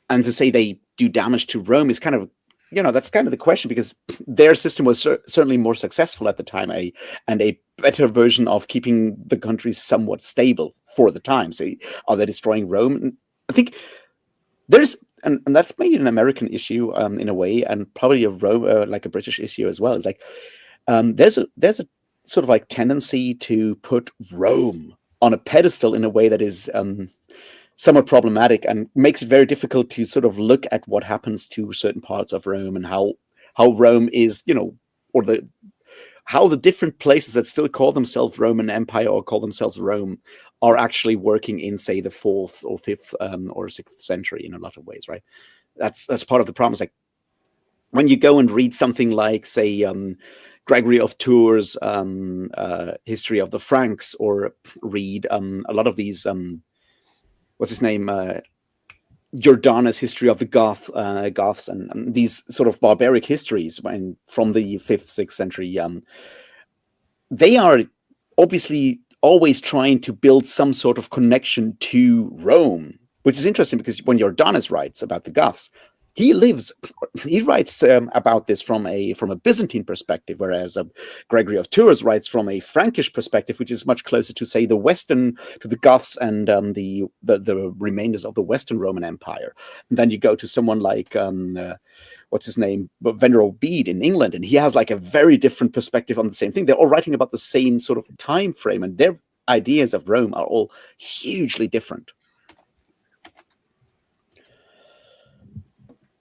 And to say they do damage to Rome is kind of, that's kind of the question, because their system was certainly more successful at the time, and a better version of keeping the country somewhat stable for the time. So are they destroying Rome? I think there's, and that's maybe an American issue in a way, and probably like a British issue as well. It's like there's a sort of like tendency to put Rome on a pedestal in a way that is somewhat problematic, and makes it very difficult to sort of look at what happens to certain parts of Rome, and how Rome is, or how the different places that still call themselves Roman Empire or call themselves Rome are actually working in, say, the 4th or 5th or 6th century in a lot of ways, right? That's part of the problem. It's like when you go and read something like, say, Gregory of Tours' History of the Franks, or read a lot of these, what's his name, Jordanus' History of the Goths, and these sort of barbaric histories from the 5th, 6th century, they are obviously always trying to build some sort of connection to Rome, which is interesting, because when Jordanus writes about the Goths, he writes about this from a Byzantine perspective, whereas Gregory of Tours writes from a Frankish perspective, which is much closer to, say, to the Goths and the remainders of the Western Roman Empire. And then you go to someone like what's his name, Venerable Bede in England, and he has like a very different perspective on the same thing. They're all writing about the same sort of time frame, and their ideas of Rome are all hugely different.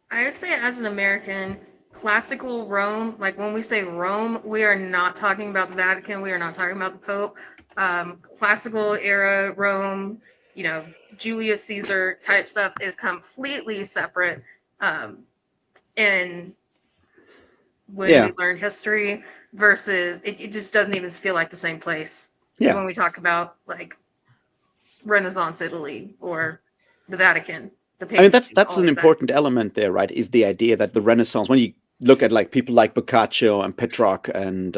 I would say, as an American, classical Rome, like when we say Rome, we are not talking about the Vatican, we are not talking about the Pope. Classical era Rome, Julius Caesar type stuff is completely separate. And when we learn history, versus it just doesn't even feel like the same place. When we talk about like Renaissance Italy or the Vatican. I mean, that's an important element there, right? Is the idea that the Renaissance, when you look at like people like Boccaccio and Petrarch and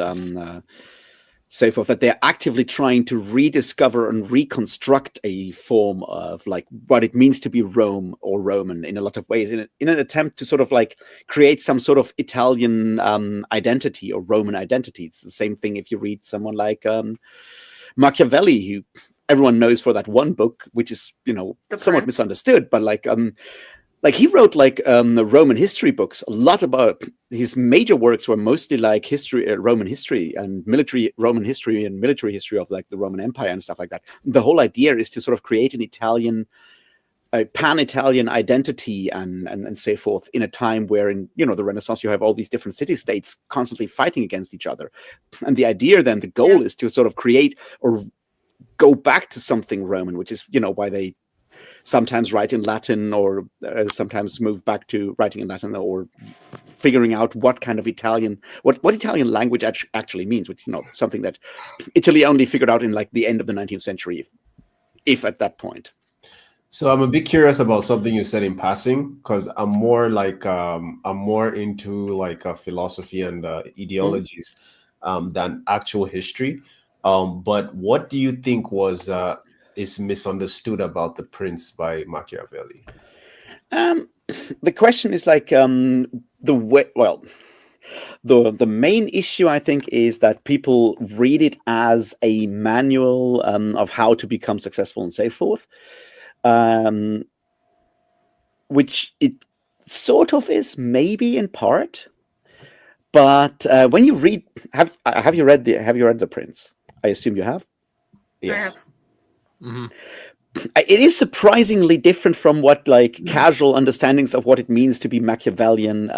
so forth, that they're actively trying to rediscover and reconstruct a form of like what it means to be Rome or Roman in a lot of ways, in an attempt to sort of like create some sort of Italian identity or Roman identity. It's the same thing if you read someone like Machiavelli, who everyone knows for that one book, which is, somewhat misunderstood, but like he wrote like the Roman history books. A lot about his major works were mostly like history, Roman history and Roman history and military history of like the Roman Empire and stuff like that. The whole idea is to sort of create a pan-Italian identity and so forth, in a time where in the Renaissance you have all these different city-states constantly fighting against each other. And the idea then, the goal is to sort of create or go back to something Roman, which is why they sometimes write in Latin, or sometimes move back to writing in Latin, or figuring out what kind of Italian, what Italian language actually means, which, something that Italy only figured out in like the end of the 19th century, if at that point. So I'm a bit curious about something you said in passing, because I'm more into like philosophy and ideologies than actual history. But what do you think is misunderstood about The Prince by Machiavelli? The question is like the way. Well, the main issue, I think, is that people read it as a manual of how to become successful and so forth. Which it sort of is, maybe in part, but when you read, have you read The Prince? I assume you have. Yes. Mm-hmm. It is surprisingly different from what like casual understandings of what it means to be Machiavellian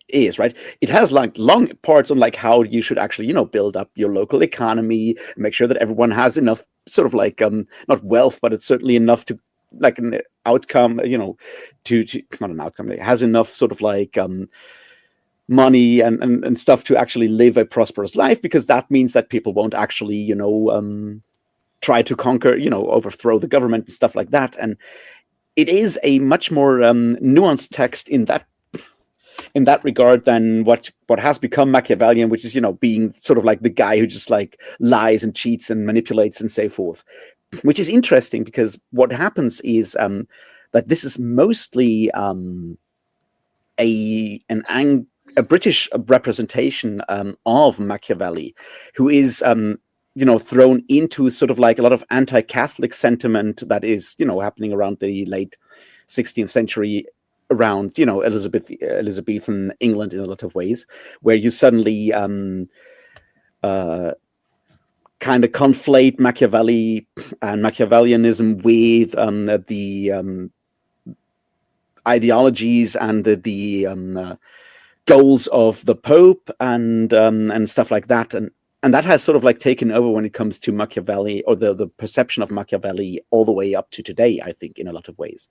is, right? It has like long parts on like how you should actually, build up your local economy, make sure that everyone has enough sort of like not wealth, but it's certainly enough to like an outcome, to not an outcome. It has enough sort of like money and stuff to actually live a prosperous life, because that means that people won't actually, try to conquer, overthrow the government and stuff like that. And it is a much more nuanced text in that regard than what has become Machiavellian, which is, being sort of like the guy who just like lies and cheats and manipulates and so forth. Which is interesting, because what happens is that this is mostly a British representation of Machiavelli, who is thrown into sort of like a lot of anti-Catholic sentiment that is happening around the late 16th century, around Elizabethan England in a lot of ways, where you suddenly kind of conflate Machiavelli and Machiavellianism with the ideologies and the goals of the Pope and stuff like that, and that has sort of like taken over when it comes to Machiavelli, or the perception of Machiavelli all the way up to today, I think, in a lot of ways.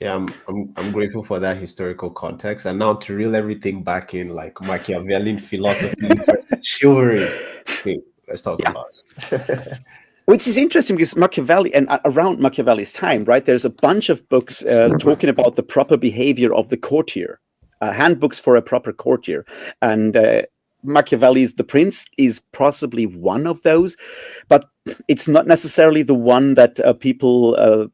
Yeah, I'm grateful for that historical context, and now to reel everything back in, like Machiavellian philosophy versus chivalry. Okay, let's talk about it. Which is interesting, because Machiavelli, and around Machiavelli's time, right, there's a bunch of books talking about the proper behavior of the courtier, handbooks for a proper courtier. And Machiavelli's The Prince is possibly one of those, but it's not necessarily the one that people,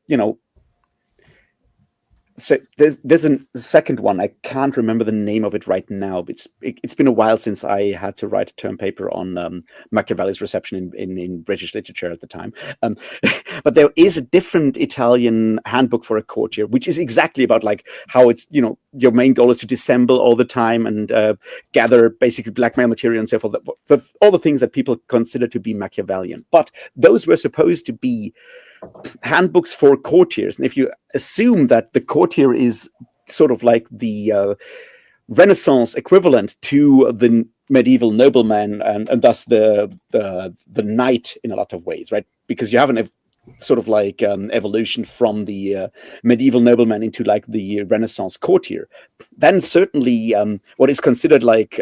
so there's a second one. I can't remember the name of it right now, but it's been a while since I had to write a term paper on Machiavelli's reception in British literature at the time. But there is a different Italian handbook for a courtier, which is exactly about like how it's, your main goal is to dissemble all the time and gather basically blackmail material and so forth. All the things that people consider to be Machiavellian. But those were supposed to be handbooks for courtiers, and if you assume that the courtier is sort of like the Renaissance equivalent to the medieval nobleman and thus the knight in a lot of ways, right? Because you have an sort of like evolution from the medieval nobleman into like the Renaissance courtier, then certainly what is considered like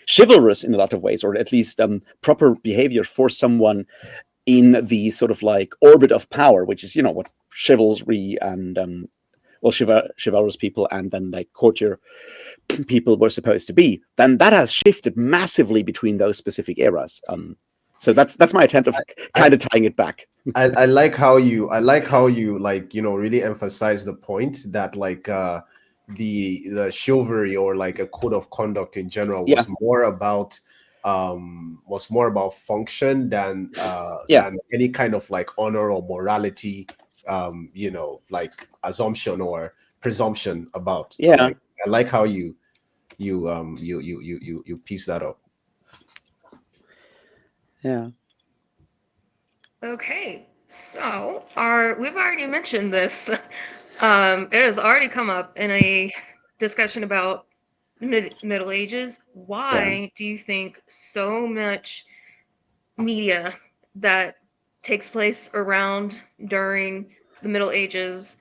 chivalrous in a lot of ways, or at least proper behavior for someone in the sort of like orbit of power, which is, what chivalry and chivalrous people and then like courtier people were supposed to be, then that has shifted massively between those specific eras. So that's my attempt of kind of tying it back. I like how you like, really emphasize the point that like the chivalry, or like a code of conduct in general, was more about function than any kind of like honor or morality, like assumption or presumption about. Yeah, I like how you piece that up. Yeah. Okay, so we've already mentioned this. It has already come up in a discussion about Middle Ages. Why do you think so much media that takes place around during the Middle Ages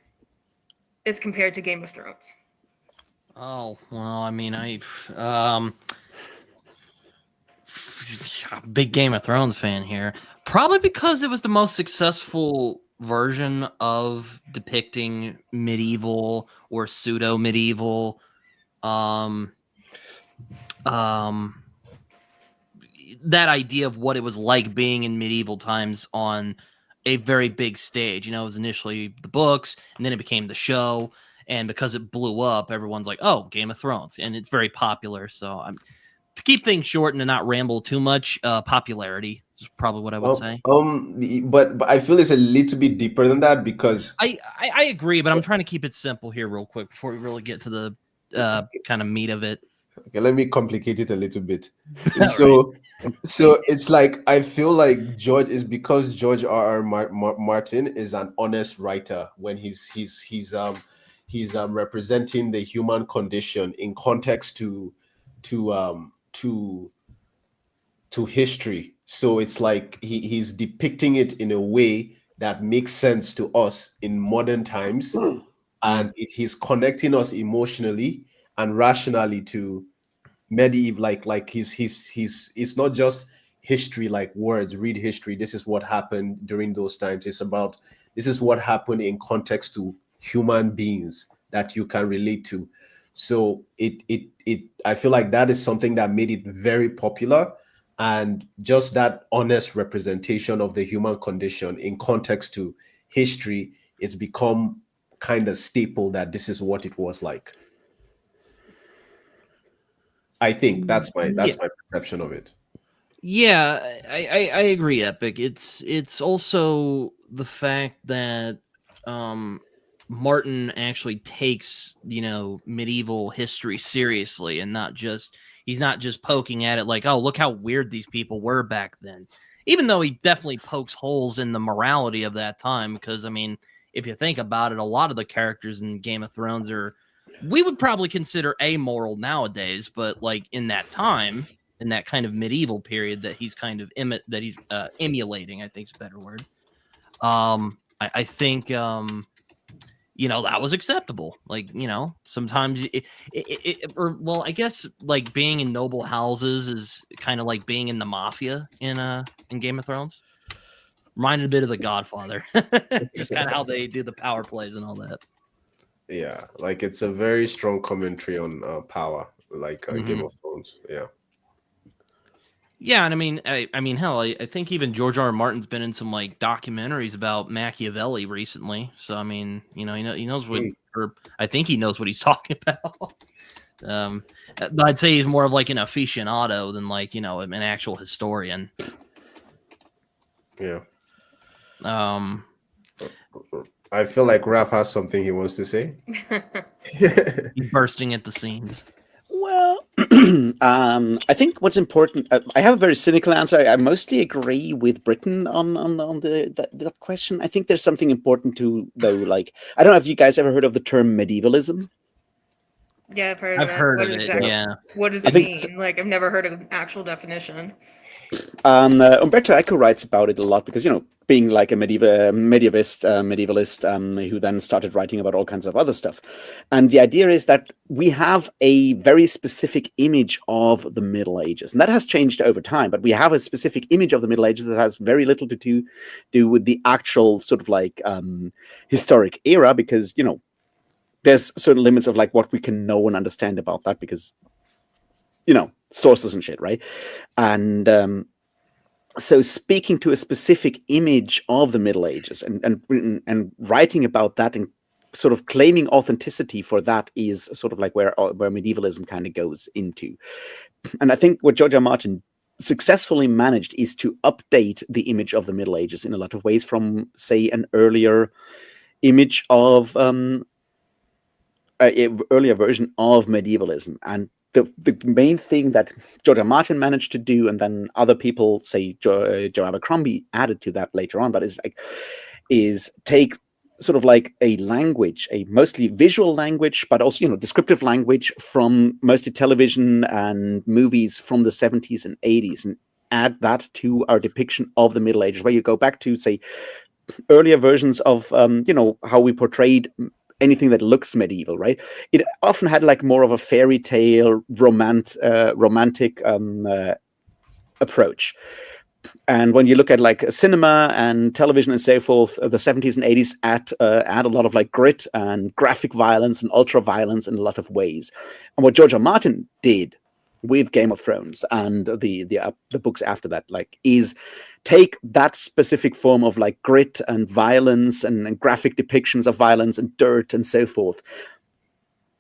is compared to Game of Thrones? Oh, well, I mean, big Game of Thrones fan here. Probably because it was the most successful version of depicting medieval or pseudo medieval that idea of what it was like being in medieval times on a very big stage. You know, it was initially the books, and then it became the show. And because it blew up, everyone's like, "Oh, Game of Thrones," and it's very popular. So, to keep things short and to not ramble too much, popularity is probably what I would say. But I feel it's a little bit deeper than that, because I agree, but I'm trying to keep it simple here, real quick, before we really get to the kind of meat of it. okay, let me complicate it a little bit. So it's like, I feel like George R.R. Martin is an honest writer when he's representing the human condition in context to history. So it's like he's depicting it in a way that makes sense to us in modern times, and he's connecting us emotionally and rationally to medieval, like he's it's not just history, like words, read history, this is what happened during those times. It's about, this is what happened in context to human beings that you can relate to. So I feel like that is something that made it very popular, and just that honest representation of the human condition in context to history, it's become kind of staple that this is what it was like. I think that's my perception of it. Yeah, I agree, Epic. It's also the fact that Martin actually takes, you know, medieval history seriously, and he's not just poking at it like, oh, look how weird these people were back then. Even though he definitely pokes holes in the morality of that time, because I mean, if you think about it, a lot of the characters in Game of Thrones we would probably consider amoral nowadays, but like in that time, in that kind of medieval period that he's kind of emulating, I think is a better word. I think you know, that was acceptable. Like, you know, sometimes I guess like being in noble houses is kind of like being in the mafia in Game of Thrones. Reminded a bit of The Godfather, just kind of how they do the power plays and all that. Yeah, like it's a very strong commentary on power, like Game of Thrones. Yeah. Yeah, and I mean, hell, I think even George R.R. Martin's been in some like documentaries about Machiavelli recently. So I mean, you know, he knows what, or I think he knows what he's talking about. I'd say he's more of like an aficionado than like, you know, an actual historian. Yeah. I feel like Raph has something he wants to say. He's bursting at the seams. Well, I think what's important. I have a very cynical answer. I mostly agree with Britain on that question. I think there's something important to, though. Like, I don't know if you guys ever heard of the term medievalism. Yeah, I've heard of it. Yeah. What does it mean? Like, I've never heard of an actual definition. Umberto Eco writes about it a lot because, you know, being like a medievalist who then started writing about all kinds of other stuff. And the idea is that we have a very specific image of the Middle Ages, and that has changed over time, but we have a specific image of the Middle Ages that has very little to do with the actual sort of like historic era, because, you know, there's certain limits of like what we can know and understand about that because, you know, sources and shit, right? And so speaking to a specific image of the Middle Ages and writing about that and sort of claiming authenticity for that is sort of like where medievalism kind of goes into. And I think what George R. Martin successfully managed is to update the image of the Middle Ages in a lot of ways from, say, an earlier image of earlier version of medievalism. And the main thing that George R. Martin managed to do, and then other people, say Joe Abercrombie, added to that later on, but is take sort of like a language, a mostly visual language, but also, you know, descriptive language from mostly television and movies from the 70s and 80s, and add that to our depiction of the Middle Ages, where you go back to, say, earlier versions of how we portrayed anything that looks medieval, right? It often had like more of a fairy tale, romantic approach. And when you look at like cinema and television and so forth, the 70s and 80s add a lot of like grit and graphic violence and ultra violence in a lot of ways. And what George R. Martin did with Game of Thrones and the books after that, like, is take that specific form of like grit and violence and graphic depictions of violence and dirt and so forth,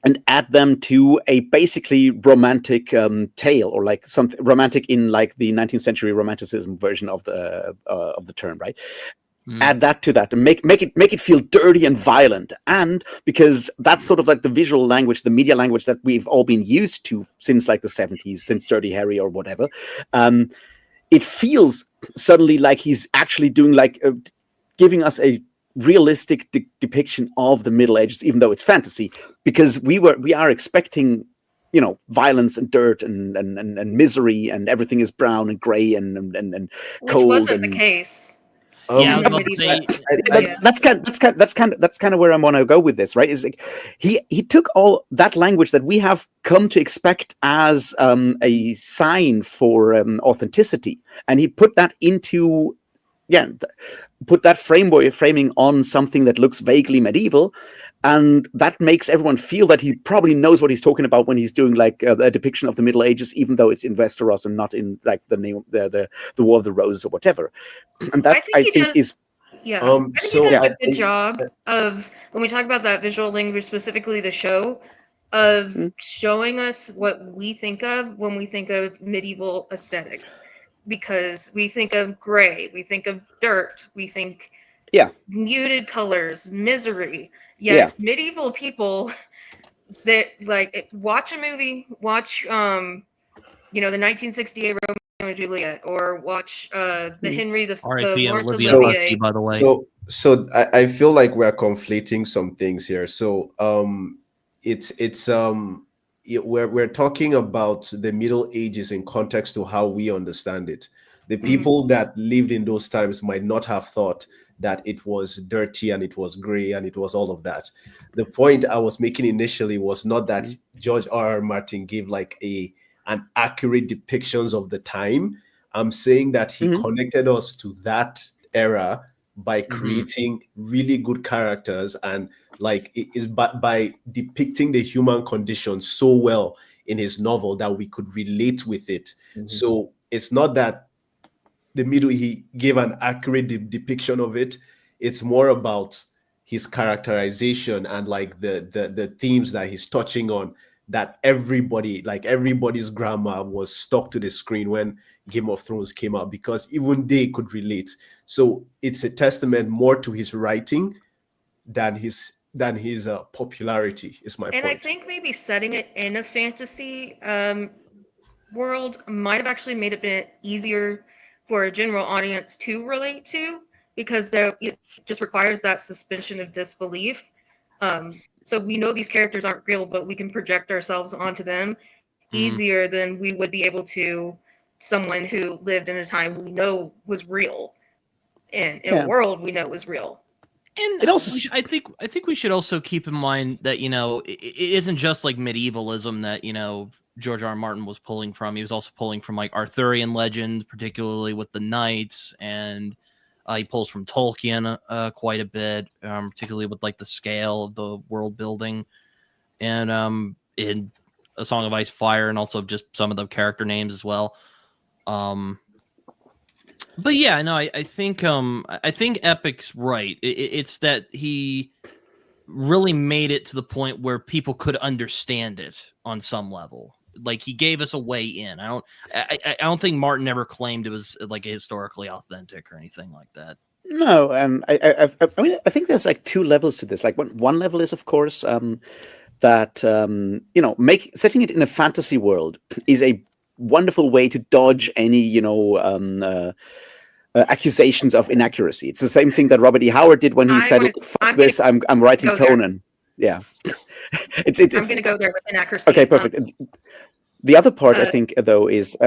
and add them to a basically romantic tale, or like something romantic in like the 19th century romanticism version of the term, right? Add that to that and make it feel dirty and violent. And because that's sort of like the visual language, the media language that we've all been used to since like the 70s, since Dirty Harry or whatever, it feels suddenly like he's actually doing like giving us a realistic depiction of the Middle Ages, even though it's fantasy, because we are expecting, violence and dirt and misery, and everything is brown and gray and Which cold. wasn't the case. Yeah, I was in about to say, that's kind of where I want to go with this, right? Is like he took all that language that we have come to expect as a sign for authenticity, and he put that into put that framing on something that looks vaguely medieval, and that makes everyone feel that he probably knows what he's talking about when he's doing like a depiction of the Middle Ages, even though it's in Westeros and not in like the War of the Roses or whatever. And that I think is. Yeah, I think he does a good job of, when we talk about that visual language, specifically the show, of showing us what we think of when we think of medieval aesthetics. Because we think of gray, we think of dirt, we think muted colors, misery. Yet medieval people that like watch a movie, watch the 1968 Romeo and Juliet, or watch the Henry the Lawrence Olivier. By the way. So I feel like we're conflating some things here. So we're talking about the Middle Ages in context to how we understand it. The people that lived in those times might not have thought that it was dirty and it was gray and it was all of that. The point I was making initially was not that George R. Martin gave like an accurate depictions of the time. I'm saying that he connected us to that era by creating really good characters, and like it is by depicting the human condition so well in his novel that we could relate with it. So it's not that he gave an accurate depiction of it. It's more about his characterization and like the themes that he's touching on, that everybody's grandma was stuck to the screen when Game of Thrones came out, because even they could relate. So it's a testament more to his writing than his popularity, is my point. And I think maybe setting it in a fantasy world might have actually made it a bit easier for a general audience to relate to, because it just requires that suspension of disbelief. So we know these characters aren't real, but we can project ourselves onto them easier than we would be able to someone who lived in a time we know was real, and in a world we know was real. And it also, I think we should also keep in mind that it isn't just like medievalism that George R. R. Martin was pulling from. He was also pulling from like Arthurian legends, particularly with the knights, and he pulls from Tolkien quite a bit, particularly with like the scale of the world building, and in A Song of Ice and Fire, and also just some of the character names as well. But yeah, no, I think Epic's right. It's that he really made it to the point where people could understand it on some level. Like, he gave us a way in. I don't think Martin ever claimed it was like historically authentic or anything like that. No, and I mean, I think there's like two levels to this. Like, one level is, of course, that setting it in a fantasy world is a wonderful way to dodge any accusations of inaccuracy. It's the same thing that Robert E. Howard did when he said, "Fuck this, I'm writing Conan." Yeah, I'm going to go there with inaccuracy. Okay, perfect. The other part, I think, though, is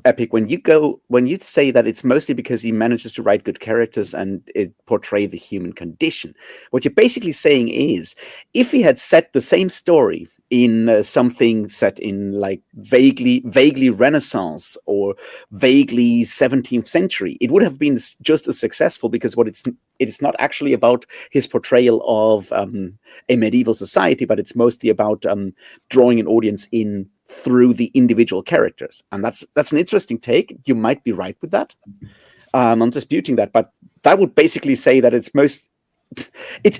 Epic, when you say that it's mostly because he manages to write good characters and it portray the human condition, what you're basically saying is, if he had set the same story in something set in like vaguely Renaissance or vaguely 17th century, it would have been just as successful, because it is not actually about his portrayal of a medieval society, but it's mostly about drawing an audience in through the individual characters. And that's an interesting take. You might be right with that. I'm not disputing that, but that would basically say that it's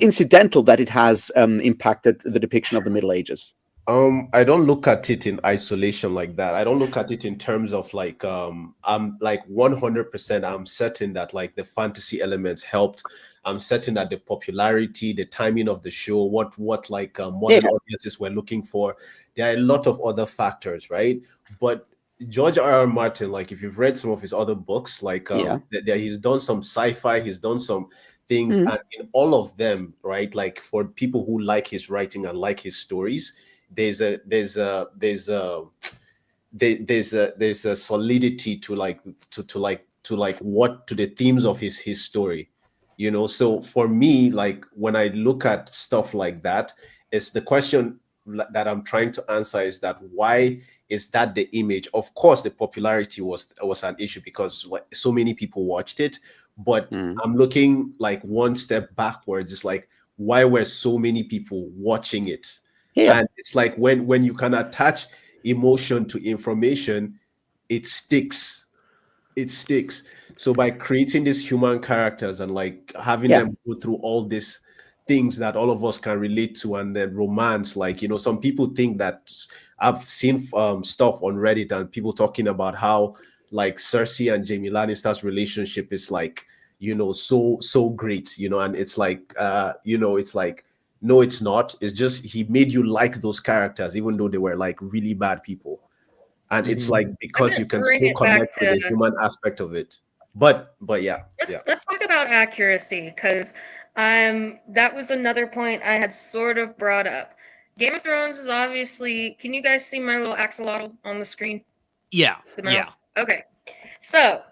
incidental that it has impacted the depiction of the Middle Ages. I don't look at it in isolation like that. I don't look at it in terms of like I'm like 100% I'm certain that like the fantasy elements helped. I'm certain that the popularity, the timing of the show, what like modern audiences were looking for. There are a lot of other factors, right? But George R.R. Martin, like if you've read some of his other books, like he's done some sci-fi, he's done some things, and in all of them, right? Like for people who like his writing and like his stories, there's a solidity to the themes of his story, you know. So for me, like when I look at stuff like that, it's the question that I'm trying to answer is that why is that the image? Of course, the popularity was an issue because like so many people watched it, but I'm looking like one step backwards. It's like, why were so many people watching it? And it's like when you can attach emotion to information, it sticks. So by creating these human characters and like having them go through all these things that all of us can relate to, and then romance, like, you know, some people think that I've seen stuff on Reddit and people talking about how like Cersei and Jaime Lannister's relationship is like, you know, so great, you know, and it's like you know, it's like, no, it's not. It's just he made you like those characters even though they were like really bad people. And it's like because you can still connect with the human aspect of it. But yeah. Let's talk about accuracy, because that was another point I had sort of brought up. Game of Thrones is obviously, can you guys see my little axolotl on the screen? Yeah. The mouse? Yeah. Okay. So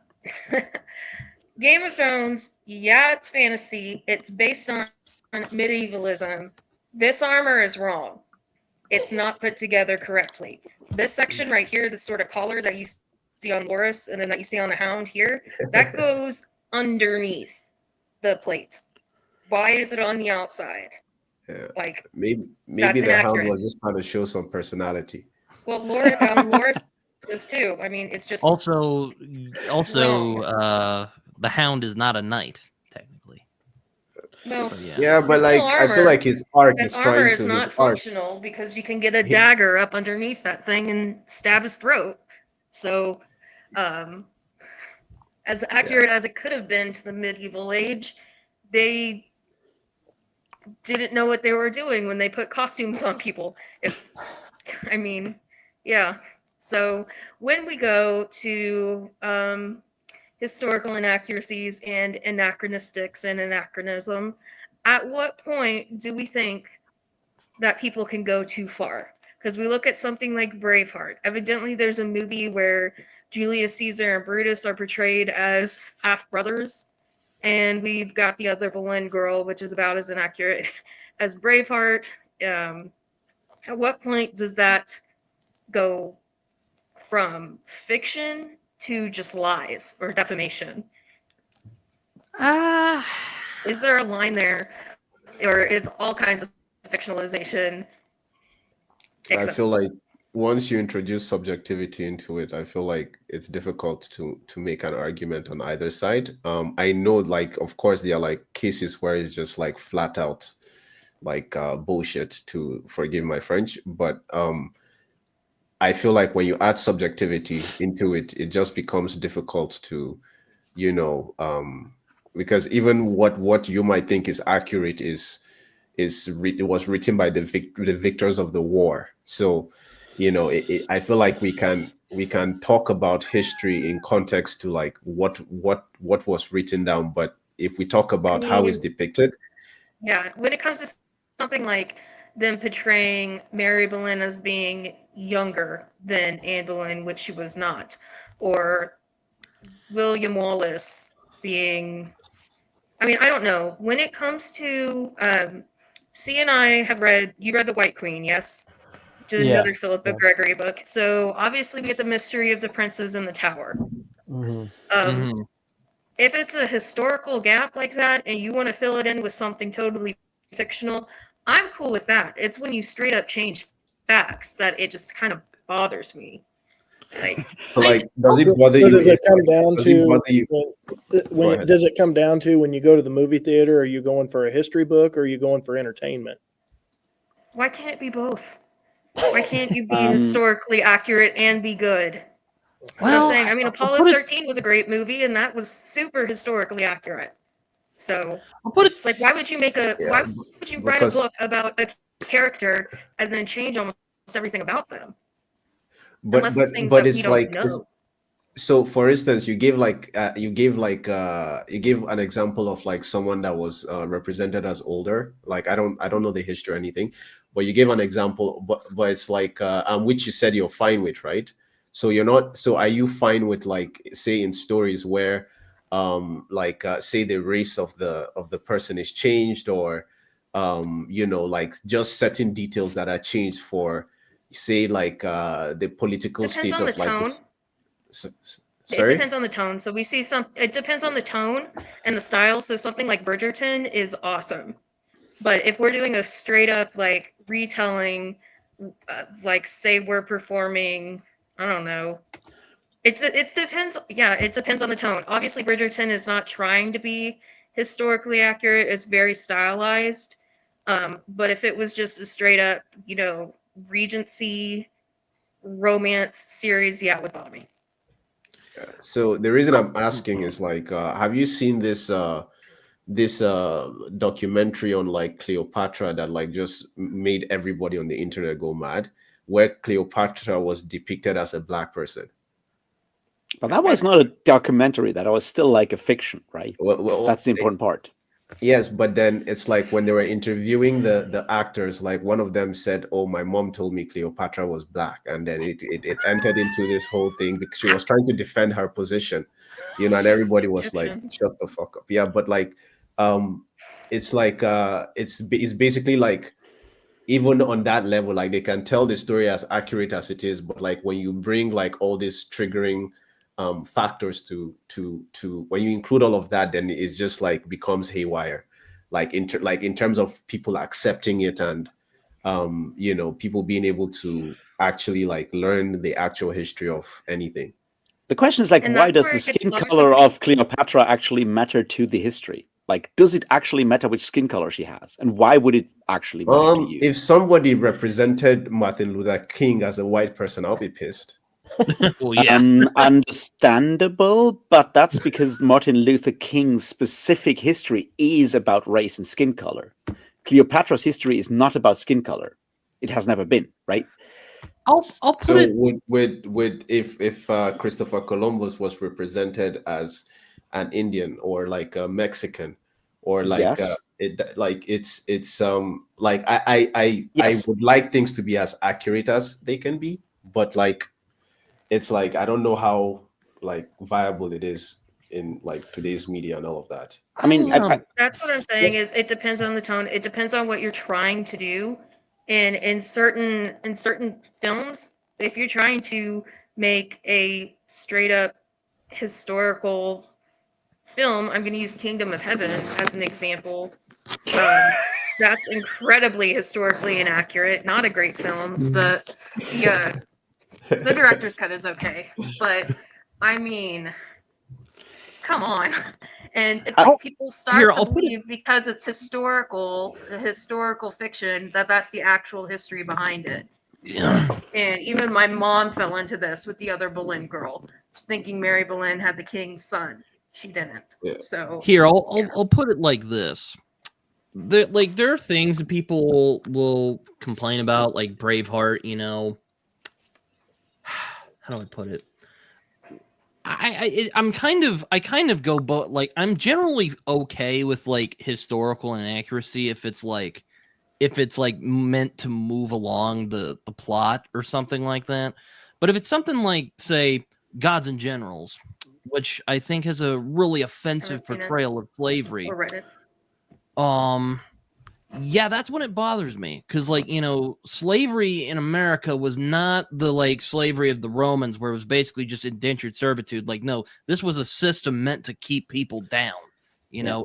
Game of Thrones, yeah, it's fantasy. It's based on medievalism. This armor is wrong. It's not put together correctly. This section right here, this sort of collar that you see on Loras and then that you see on the Hound here, that goes underneath the plate. Why is it on the outside? Yeah. Like maybe the Hound was just trying to show some personality. Well, Loras is too. I mean, it's just also the Hound is not a knight technically. Well, yeah, but like armor, I feel like his arc is trying to. His armor is not functional because you can get a dagger up underneath that thing and stab his throat. So, as accurate as it could have been to the medieval age, they didn't know what they were doing when they put costumes on people. So when we go to historical inaccuracies and anachronistics and anachronism, at what point do we think that people can go too far? Because we look at something like Braveheart. Evidently, there's a movie where Julius Caesar and Brutus are portrayed as half-brothers, and we've got the other Boleyn girl, which is about as inaccurate as Braveheart. At what point does that go from fiction to just lies or defamation? Is there a line there, or is all kinds of fictionalization acceptable? I feel like once you introduce subjectivity into it, I feel like it's difficult to make an argument on either side. I know, like, of course, there are like cases where it's just like flat out like bullshit, to forgive my French, but I feel like when you add subjectivity into it, it just becomes difficult to, you know, because even what you might think is accurate it was written by the victors of the war. So, you know, I feel like we can talk about history in context to like what was written down, but if we talk about how it's depicted, yeah, when it comes to something like them portraying Mary Boleyn as being younger than Anne Boleyn, which she was not, or William Wallace being, I mean, I don't know. When it comes to, C and I have read, you read The White Queen, yes? To Yeah. another Philippa Gregory book. So obviously we get the mystery of the princes in the tower. Hmm. Mhm. If it's a historical gap like that and you want to fill it in with something totally fictional, I'm cool with that. It's when you straight up change facts that it just kind of bothers me. Like, So, like, does it bother So you? does it if, come like, down does it to bother you? when Go ahead. does it come down to when you go to the movie theater? Are you going for a history book or are you going for entertainment? why can't it be both? Why can't you be Um, historically accurate and be good? That's what I'm Well, saying. I mean, I'll Apollo put it. 13 was a great movie, and that was super historically accurate. So I'll put it. it's like, why would you Yeah, why would you write a because book about a character and then change almost everything about them? but Unless it's but things but that we it's don't like know. so. For instance, you gave an example of like someone that was represented as older. Like I don't know the history or anything, but you gave an example. But it's like which you said you're fine with, right? So you're not. So are you fine with, like, say in stories where say the race of the person is changed, or like just certain details that are changed for, say, like the political Depends state on the of like tone. this. It Sorry. depends on the tone. So we see it depends on the tone and the style. So something like Bridgerton is awesome. But if we're doing a straight up like retelling, like say we're performing, I don't know. It depends. Yeah, it depends on the tone. Obviously, Bridgerton is not trying to be historically accurate. It's very stylized. But if it was just a straight up, Regency romance series, yeah, it would bother me. So the reason I'm asking is like, have you seen this documentary on like Cleopatra that like just made everybody on the internet go mad, where Cleopatra was depicted as a black person? but that was not a documentary. That was still like a fiction, right? Well, That's the important part. yes, but then it's like when they were interviewing the actors, like one of them said, "Oh, my mom told me Cleopatra was black," and then it entered into this whole thing because she was trying to defend her position, and everybody was like, Egyptian. "Shut the fuck up." Yeah, but like, it's like it's basically like, even on that level, like they can tell the story as accurate as it is, but like when you bring like all these triggering factors to when you include all of that, then it's just like becomes haywire, like in terms of people accepting it, and people being able to actually like learn the actual history of anything. The question is like, And why that's does where the it gets skin bothersome color for me. of Cleopatra actually matter to the history? Like, does it actually matter which skin color she has, and why would it actually matter to you? If somebody represented Martin Luther King as a white person, I'll be pissed. Well, yeah. Understandable, but that's because Martin Luther King's specific history is about race and skin color. Cleopatra's history is not about skin color. It has never been, right? I'll put So it. would if Christopher Columbus was represented as an Indian or like a Mexican, or like Yes. it's like I Yes. would like things to be as accurate as they can be, but like it's like I don't know how like viable it is in like today's media and all of that. I mean, That's what I'm saying is it depends on the tone. It depends on what you're trying to do. And in certain films, if you're trying to make a straight up historical film, I'm going to use Kingdom of Heaven as an example. That's incredibly historically inaccurate. Not a great film. The director's cut is okay, but I mean, come on. And it's like people start to believe because it's historical fiction, that's the actual history behind it. Yeah. And even my mom fell into this with the other Boleyn girl, thinking Mary Boleyn had the king's son. She didn't. Yeah. So Here, I'll put it like this. There are things that people will complain about, like Braveheart. How do I put it? I kind of go both. Like, I'm generally okay with like historical inaccuracy if it's like meant to move along the plot or something like that. But if it's something like, say, Gods and Generals, which I think has a really offensive seen it. portrayal of slavery. Or read it. Yeah, that's when it bothers me, because like, slavery in America was not the like slavery of the Romans, where it was basically just indentured servitude. Like, no, this was a system meant to keep people down,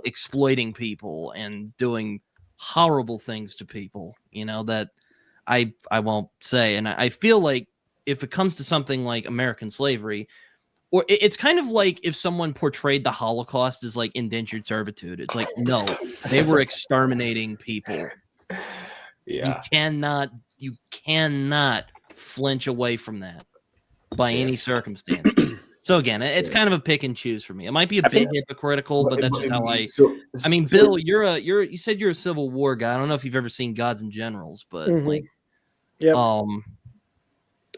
exploiting people and doing horrible things to people, that I won't say. And I feel like if it comes to something like American slavery, or it's kind of like if someone portrayed the Holocaust as like indentured servitude. It's like, no, they were exterminating people. Yeah. You cannot flinch away from that by any circumstance. So again, it's kind of a pick and choose for me. It might be a bit hypocritical, but that's just how Bill, you said you're a Civil War guy. I don't know if you've ever seen Gods and Generals, but like, Yep.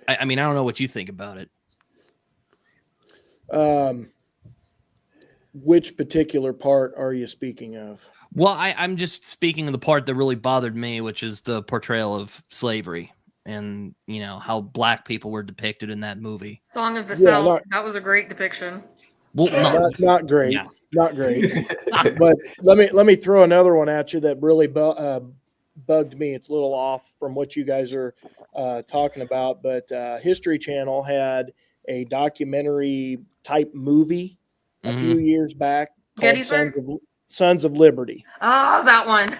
I mean, I don't know what you think about it. Which particular part are you speaking of? Well, I'm just speaking of the part that really bothered me, which is the portrayal of slavery and, how black people were depicted in that movie. Song of the South. That was a great depiction. Well, not great. Yeah. Not great. But let me throw another one at you that really bugged me. It's a little off from what you guys are talking about, but History Channel had a documentary type movie a few years back called Sons of Liberty. Oh, that one.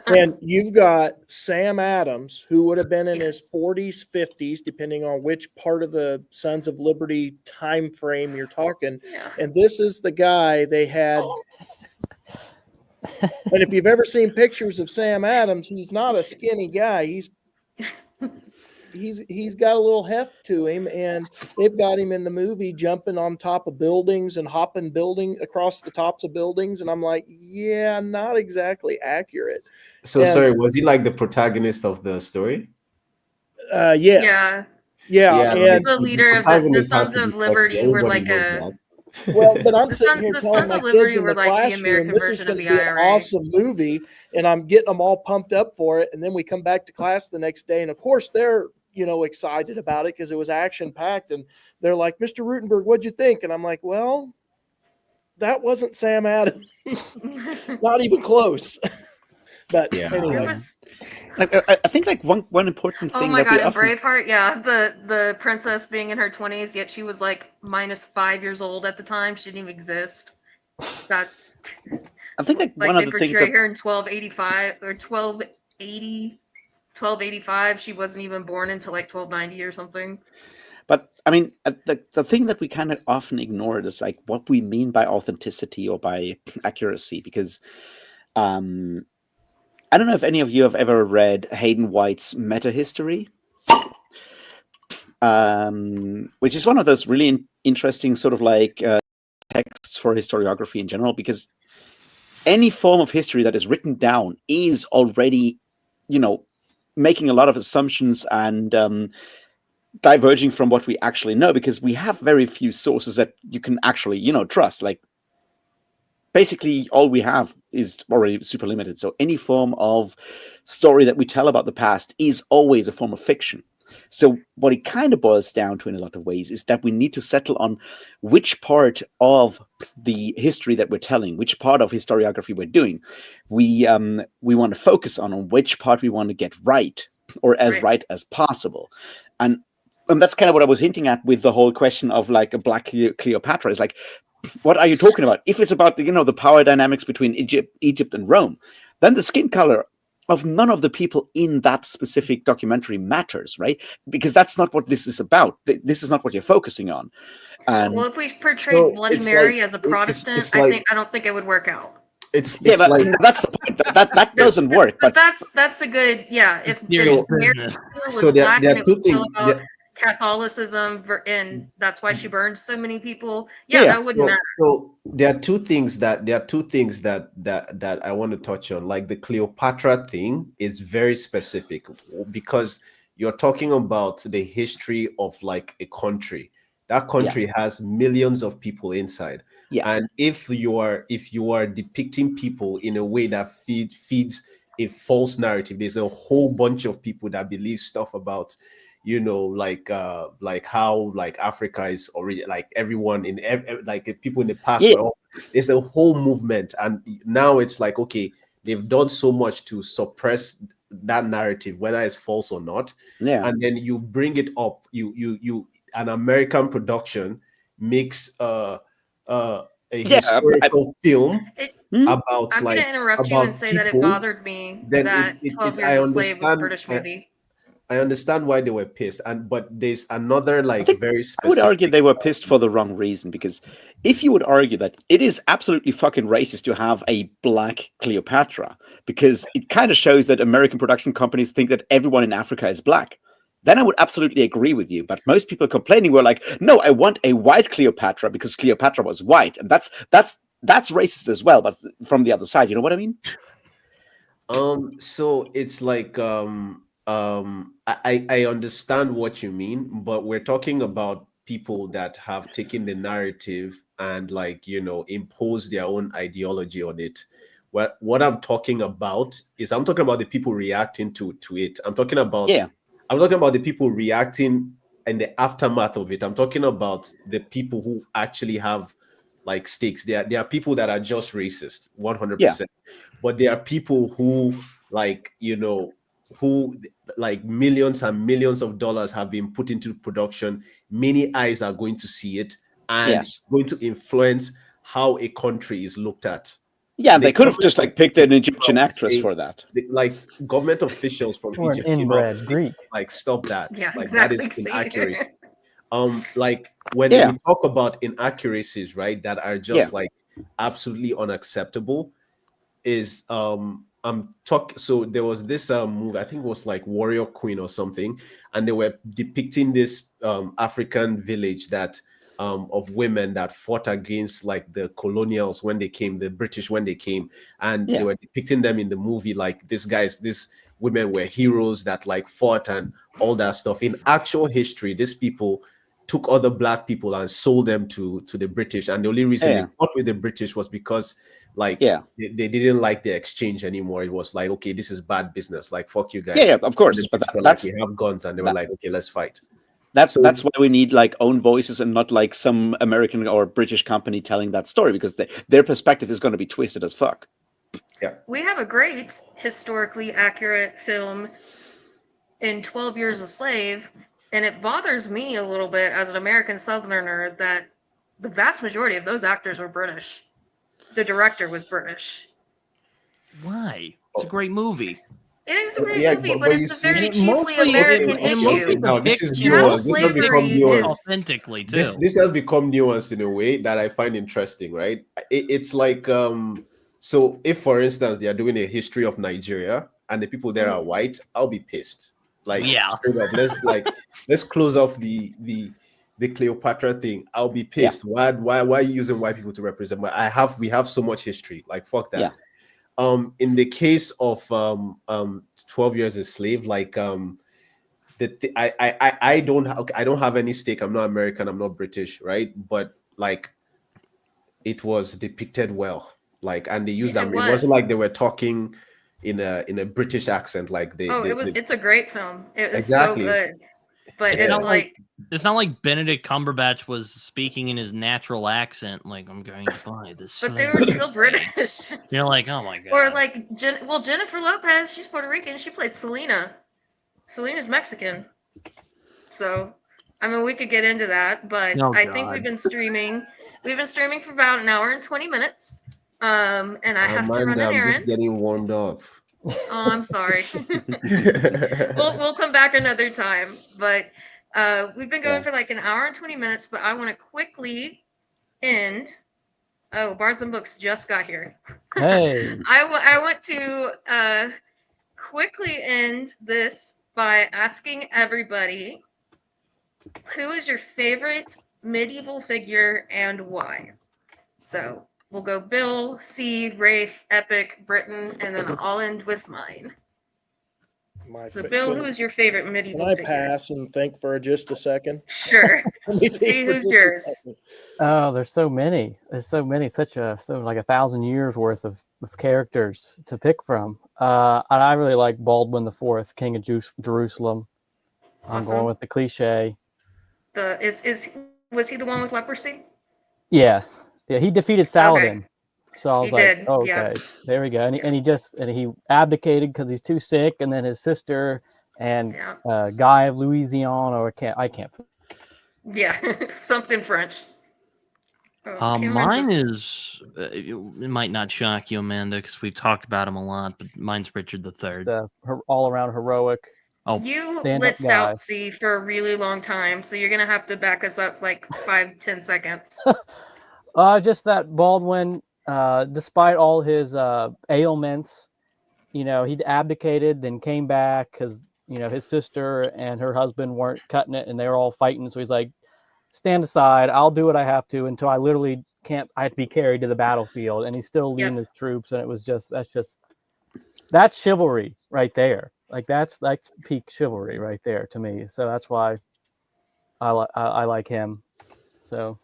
And you've got Sam Adams, who would have been in his 40s, 50s, depending on which part of the Sons of Liberty time frame you're talking. Yeah. And this is the guy they had. And if you've ever seen pictures of Sam Adams, he's not a skinny guy. He's got a little heft to him, and they've got him in the movie jumping on top of buildings and hopping across the tops of buildings. And I'm like, yeah, not exactly accurate. So sorry, was he like the protagonist of the story? Yes. Yeah. And He's the leader of the Sons of Liberty. Were like well, but I'm the sitting here telling Sons my of Liberty kids in were the like the classroom, American this is version going of to the be an IRA. awesome movie, and I'm getting them all pumped up for it. And then we come back to class the next day, and of course they're excited about it because it was action packed, and they're like, "Mr. Rutenberg, what'd you think?" And I'm like, "Well, that wasn't Sam Adams, not even close." But anyway. I think like one important thing. Oh my that we god, in often... Braveheart, yeah, the princess being in her 20s, yet she was like -5 years old at the time. She didn't even exist. That I think like one they of the things portray that... her in 1285 or 1285. She wasn't even born until like 1290 or something. But I mean, the thing that we kind of often ignore is like what we mean by authenticity or by accuracy, because I don't know if any of you have ever read Hayden White's Meta History, which is one of those really interesting sort of like texts for historiography in general, because any form of history that is written down is already, making a lot of assumptions and diverging from what we actually know, because we have very few sources that you can actually, trust. Like, basically, all we have is already super limited. So any form of story that we tell about the past is always a form of fiction. So what it kind of boils down to in a lot of ways is that we need to settle on which part of the history that we're telling, which part of historiography we're doing. We want to focus on which part we want to get right, or as right as possible. And that's kind of what I was hinting at with the whole question of like a Black Cleopatra. Is like, what are you talking about? If it's about the power dynamics between Egypt and Rome, then the skin color of none of the people in that specific documentary matters, right? Because that's not what this is about. This is not what you're focusing on. And well, if we portrayed Bloody Mary as a Protestant, I don't think it would work out. It's but like, that's the point. That doesn't work. But that's a good If Mary was so black there and are it two was things. still about Catholicism, and that's why she burned so many people. That wouldn't matter. So there are two things that I want to touch on. Like the Cleopatra thing is very specific because you're talking about the history of like a country. That country has millions of people inside. And if you are depicting people in a way that feeds a false narrative, there's a whole bunch of people that believe stuff about like how like Africa is already like everyone in like people in the past Yeah. were all, there's a whole movement, and now it's like, okay, they've done so much to suppress that narrative, whether it's false or not. Yeah. And then you bring it up, you an American production makes a historical film about I'm like going to interrupt you about and say that it people, bothered me then that 12 Years a Slave was a British movie. I understand why they were pissed, but there's another like very specific. I would argue they were pissed for the wrong reason, because if you would argue that it is absolutely fucking racist to have a black Cleopatra, because it kind of shows that American production companies think that everyone in Africa is black, then I would absolutely agree with you. But most people complaining were like, no, I want a white Cleopatra because Cleopatra was white, and that's racist as well, but from the other side. You know what I mean? So it's like I understand what you mean, but we're talking about people that have taken the narrative and like imposed their own ideology on it. What I'm talking about is I'm talking about the people reacting to it. I'm talking about the people reacting in the aftermath of it. I'm talking about the people who actually have like stakes. There are people that are just racist, 100%. But there are people who like who like millions and millions of dollars have been put into production. Many eyes are going to see it, and going to influence how a country is looked at. Yeah, they could have just like picked an Egyptian actress for that. Like government officials from Or Egypt an came out inbred Greek. like, stop that. Yeah, like exactly. that is inaccurate. Like when we talk about inaccuracies, right, that are just like absolutely unacceptable, is so there was this movie, I think it was like Warrior Queen or something, and they were depicting this African village that of women that fought against like the colonials when they came, the British when they came, and they were depicting them in the movie like these women were heroes that like fought and all that stuff. In actual history, these people took other black people and sold them to the British, and the only reason they fought with the British was because like they didn't like the exchange anymore. It was like, okay, this is bad business, like fuck you guys. Of course, but that's like, we have guns, and they were like, okay, let's fight. That's why we need like own voices and not like some American or British company telling that story, because their perspective is going to be twisted as fuck. Yeah, we have a great historically accurate film in 12 Years a Slave, and it bothers me a little bit as an American Southerner that the vast majority of those actors were British. The director was British. Why? It's a great movie. It is a great movie, but it's a very chiefly American issue. No, this is nuanced. This has become nuanced authentically too. This has become nuanced in a way that I find interesting, right? It's like so if for instance they are doing a history of Nigeria and the people there are white, I'll be pissed. Like straight up, let's close off the Cleopatra thing. I'll be pissed. Why are you using white people to represent? We have so much history. Like fuck that. In the case of 12 Years a Slave, like I don't have any stake. I'm not American, I'm not British, right? But like it was depicted well. Like, and they used them. It wasn't like they were talking in a British accent. Like it's a great film. It was exactly so good. But it's not like Benedict Cumberbatch was speaking in his natural accent, like I'm going to buy this. But they were still British. You're like, oh my god. Or like Jennifer Lopez, she's Puerto Rican. She played Selena. Selena's Mexican. So, I mean, we could get into that, but I think we've been streaming. We've been streaming for about an hour and 20 minutes. And I have to run an errand. I'm just getting warmed up. Oh, I'm sorry. We'll come back another time. But we've been going for like an hour and 20 minutes, but I want to quickly end. Oh, Bards and Books just got here. Hey. I want to quickly end this by asking everybody, who is your favorite medieval figure and why? So we'll go Bill, Seed, Rafe, Epic, Britain, and then I'll end with mine. Bill, who is your favorite medieval figure? Can I pass and think for just a second? Sure. See who's yours. Oh, there's so many. There's so many. Like 1,000 years worth of characters to pick from. And I really like Baldwin IV, King of Jerusalem. I'm Awesome. going with the cliche. Was he the one with leprosy? Yes. Yeah, he defeated Saladin. So I was He like, did, oh, yeah. okay, there we go. And, Yeah. he abdicated because he's too sick, and then his sister and Yeah. Guy of Louisiana, or I can't. Yeah. Something French. Oh, Mine is. It might not shock you, Amanda, because we've talked about him a lot. But mine's Richard III. Just all around heroic. Oh, You stand-up blitzed guy. out C for a really long time, so you're gonna have to back us up like 5-10 seconds. Just that Baldwin, despite all his ailments, he'd abdicated, then came back because his sister and her husband weren't cutting it, and they were all fighting. So he's like, stand aside, I'll do what I have to until I literally can't. I have to be carried to the battlefield, and he's still leading his troops, and it was that's chivalry right there. Like that's peak chivalry right there to me. So that's why I like him. So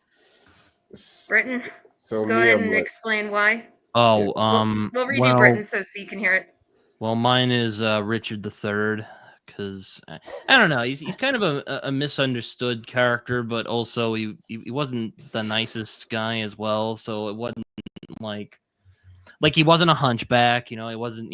Britton, So go ahead and explain why. Oh, We'll redo Britton so C can hear it. Well, mine is Richard III, because I don't know. He's kind of a misunderstood character, but also he wasn't the nicest guy as well. So it wasn't like he wasn't a hunchback. He wasn't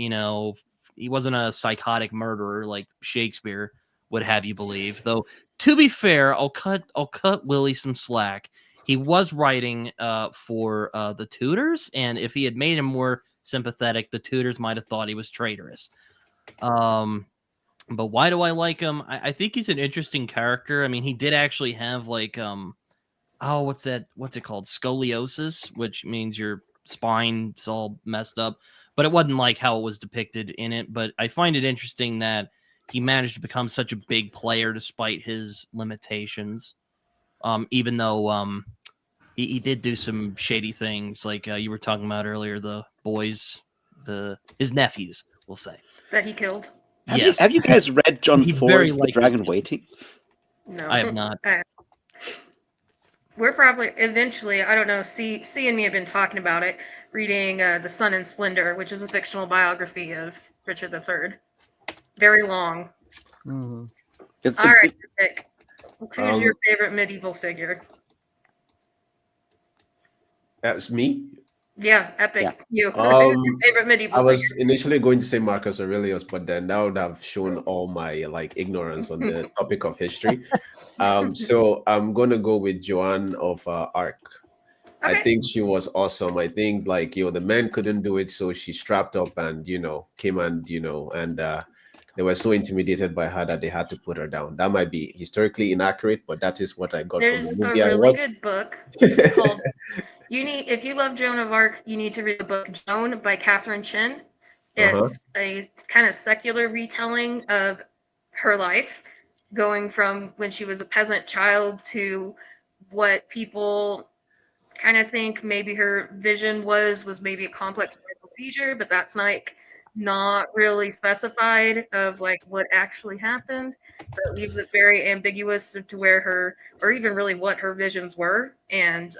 he wasn't a psychotic murderer like Shakespeare would have you believe. Though to be fair, I'll cut Willie some slack. He was writing for the Tudors, and if he had made him more sympathetic, the Tudors might have thought he was traitorous. But why do I like him? I think he's an interesting character. I mean, he did actually have what's it called? Scoliosis, which means your spine's all messed up. But it wasn't like how it was depicted in it. But I find it interesting that he managed to become such a big player despite his limitations. Even though he did do some shady things, like you were talking about earlier, the boys, his nephews, we'll say. That he killed. Have you guys read John Ford's The Dragon likely. Waiting? No. I have not. We're probably eventually, I don't know, C and me have been talking about it, reading The Sun and Splendor, which is a fictional biography of Richard III. Very long. Mm-hmm. All right, Nick. Who's your favorite medieval figure? That's me. Yeah, epic. Yeah. You. Who's your favorite medieval I was figure? initially going to say Marcus Aurelius, but then that would have shown all my ignorance on the topic of history. So I'm going to go with Joan of Arc. Okay. I think she was awesome. I think the men couldn't do it, so she strapped up and came and and they were so intimidated by her that they had to put her down. That might be historically inaccurate, but that is what I got There's from the a movie I really watched. good book called. If you love Joan of Arc, you need to read the book Joan by Catherine Chin. It's a kind of secular retelling of her life, going from when she was a peasant child to what people kind of think maybe her vision was maybe a complex medical seizure, but that's not really specified of what actually happened. So it leaves it very ambiguous to where or even really what her visions were. And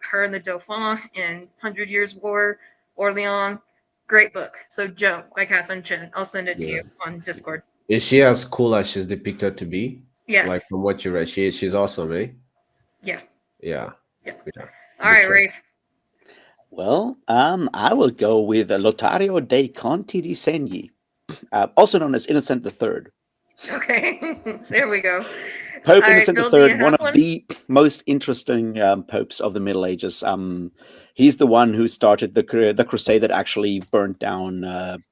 her and the Dauphin in 100 Years War, Orleans, great book. So Joan by Catherine Chin. I'll send it to you on Discord. Is she as cool as she's depicted to be? Yes. Like from what you read, she's awesome, eh? Yeah. Yeah. All right, Rafe. Well, I will go with Lotario dei Conti di Segni, also known as Innocent III. Okay, there we go. Pope All right, Innocent Bill, do you III, one have of the most interesting popes of the Middle Ages. He's the one who started the crusade that actually burnt down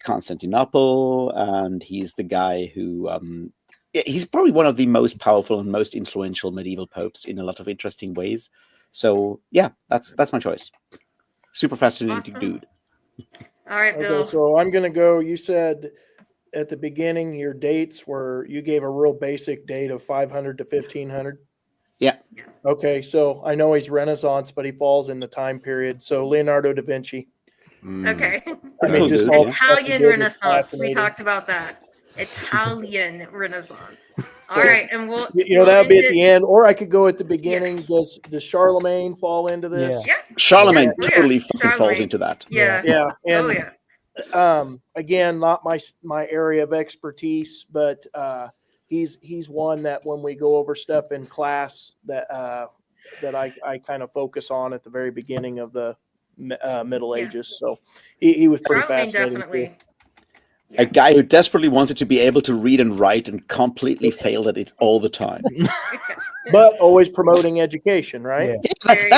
Constantinople, and he's the guy who he's probably one of the most powerful and most influential medieval popes in a lot of interesting ways. So yeah, that's my choice. Super fascinating Awesome. dude. All right, Bill. Okay, so I'm going to go. You said at the beginning your dates were, you gave a real basic date of 500 to 1500. Yeah. Okay, so I know he's Renaissance, but he falls in the time period. So Leonardo da Vinci. Okay. I mean, just Dude, all yeah. Italian Renaissance. We fascinating. talked about that. Italian Renaissance. All right, and we'll that would be end at the end, or I could go at the beginning. Does Charlemagne fall into this? Yeah. Charlemagne Yeah. totally fucking falls Charlemagne. into that. Yeah. Yeah, Oh and yeah. again, not my area of expertise, but he's one that when we go over stuff in class that that I kind of focus on at the very beginning of the Middle Yeah. Ages. So he was pretty Charlemagne fascinating. definitely. A guy who desperately wanted to be able to read and write and completely failed at it all the time. But always promoting education, right? Yeah. There you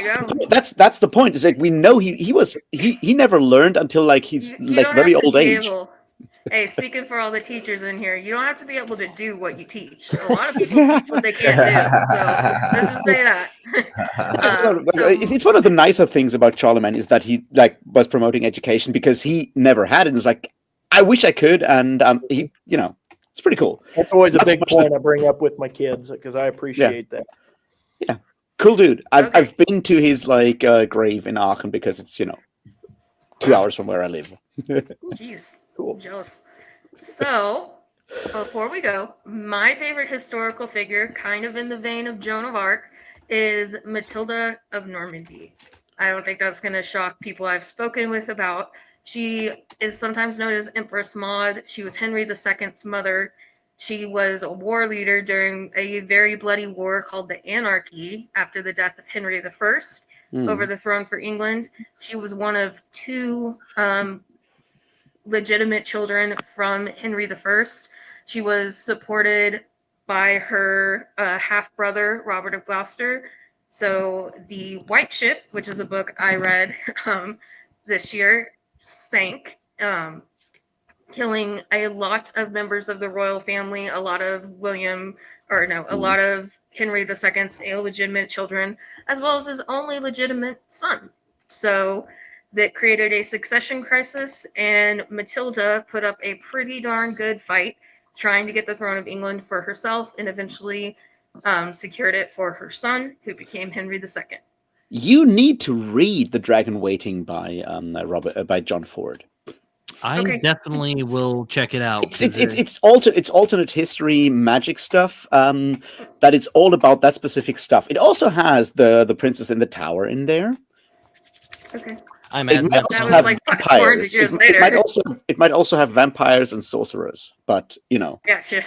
That's, go. that's the point. Is like we know he never learned until like he's You like don't very have to old be age. able- Hey, speaking for all the teachers in here, you don't have to be able to do what you teach. A lot of people teach what they can't do. So let's just say that. It's one of the nicer things about Charlemagne is that he like was promoting education because he never had it. It's like I wish I could, and he, it's pretty cool. That's always a Not so big much point I bring up with my kids because I appreciate that. Cool dude. I've Okay. I've been to his like grave in Aachen because it's 2 hours from where I live. Jeez, Cool. jealous. So, before we go, my favorite historical figure, kind of in the vein of Joan of Arc, is Matilda of Normandy. I don't think that's going to shock people I've spoken with about. She is sometimes known as Empress Maud. She was Henry II's mother. She was a war leader during a very bloody war called the Anarchy after the death of Henry I over the throne for England. She was one of two legitimate children from Henry I. She was supported by her half brother, Robert of Gloucester. So the White Ship, which is a book I read this year, sank, killing a lot of members of the royal family, a lot of a lot of Henry II's illegitimate children, as well as his only legitimate son. So that created a succession crisis, and Matilda put up a pretty darn good fight trying to get the throne of England for herself, and eventually secured it for her son, who became Henry II. You need to read The Dragon Waiting by by John Ford. I Okay. definitely will check it out. It's alternate history magic stuff. That it's all about that specific stuff. It also has the Princess in the Tower in there. Okay. I'm It at might That also was have like 400 vampires. years It later. might also have vampires and sorcerers. But Gotcha.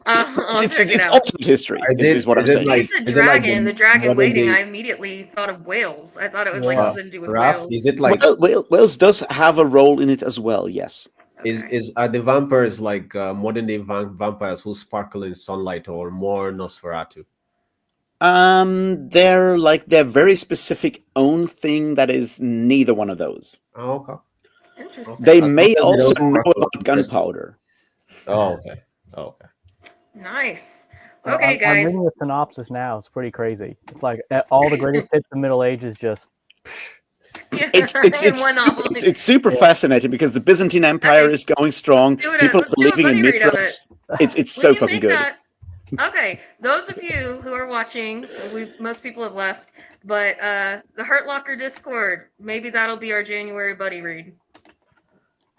I'll it's check it out. alternate history. Is what I'm is it saying. like- He's the is it like dragon, the the dragon modern waiting. day- I immediately thought of Wales. I thought it was like Yeah. something to do with Raph, Wales. is it like Wales does have a role in it as well. Yes. Okay. are the vampires like modern day vampires who sparkle in sunlight, or more Nosferatu? They're very specific own thing that is neither one of those. Oh, okay. Interesting. They As may long as they also don't know sparkle. about gunpowder. Oh, okay. Oh, okay. Nice. Well, Okay, I'm guys. reading the synopsis now. It's pretty crazy. It's like all the greatest hits of the Middle Ages just. It's super fascinating because the Byzantine Empire Okay. is going strong. do it, People let's are do a living in buddy read of Mithras. It's We so can fucking make good. that- Okay, those of you who are watching, most people have left, but the Hurt Locker Discord, maybe that'll be our January buddy read.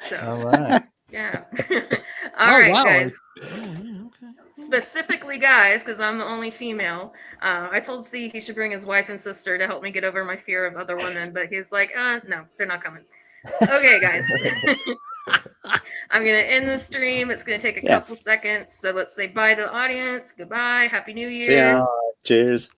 So, All right. yeah. All right, wow. guys. Oh, yeah, okay. Specifically guys, because I'm the only female. I told C he should bring his wife and sister to help me get over my fear of other women, but he's like, no, they're not coming. Okay, guys. I'm gonna end the stream. It's gonna take a Yeah. couple seconds, so let's say bye to the audience. Goodbye. Happy New Year. See ya. Cheers.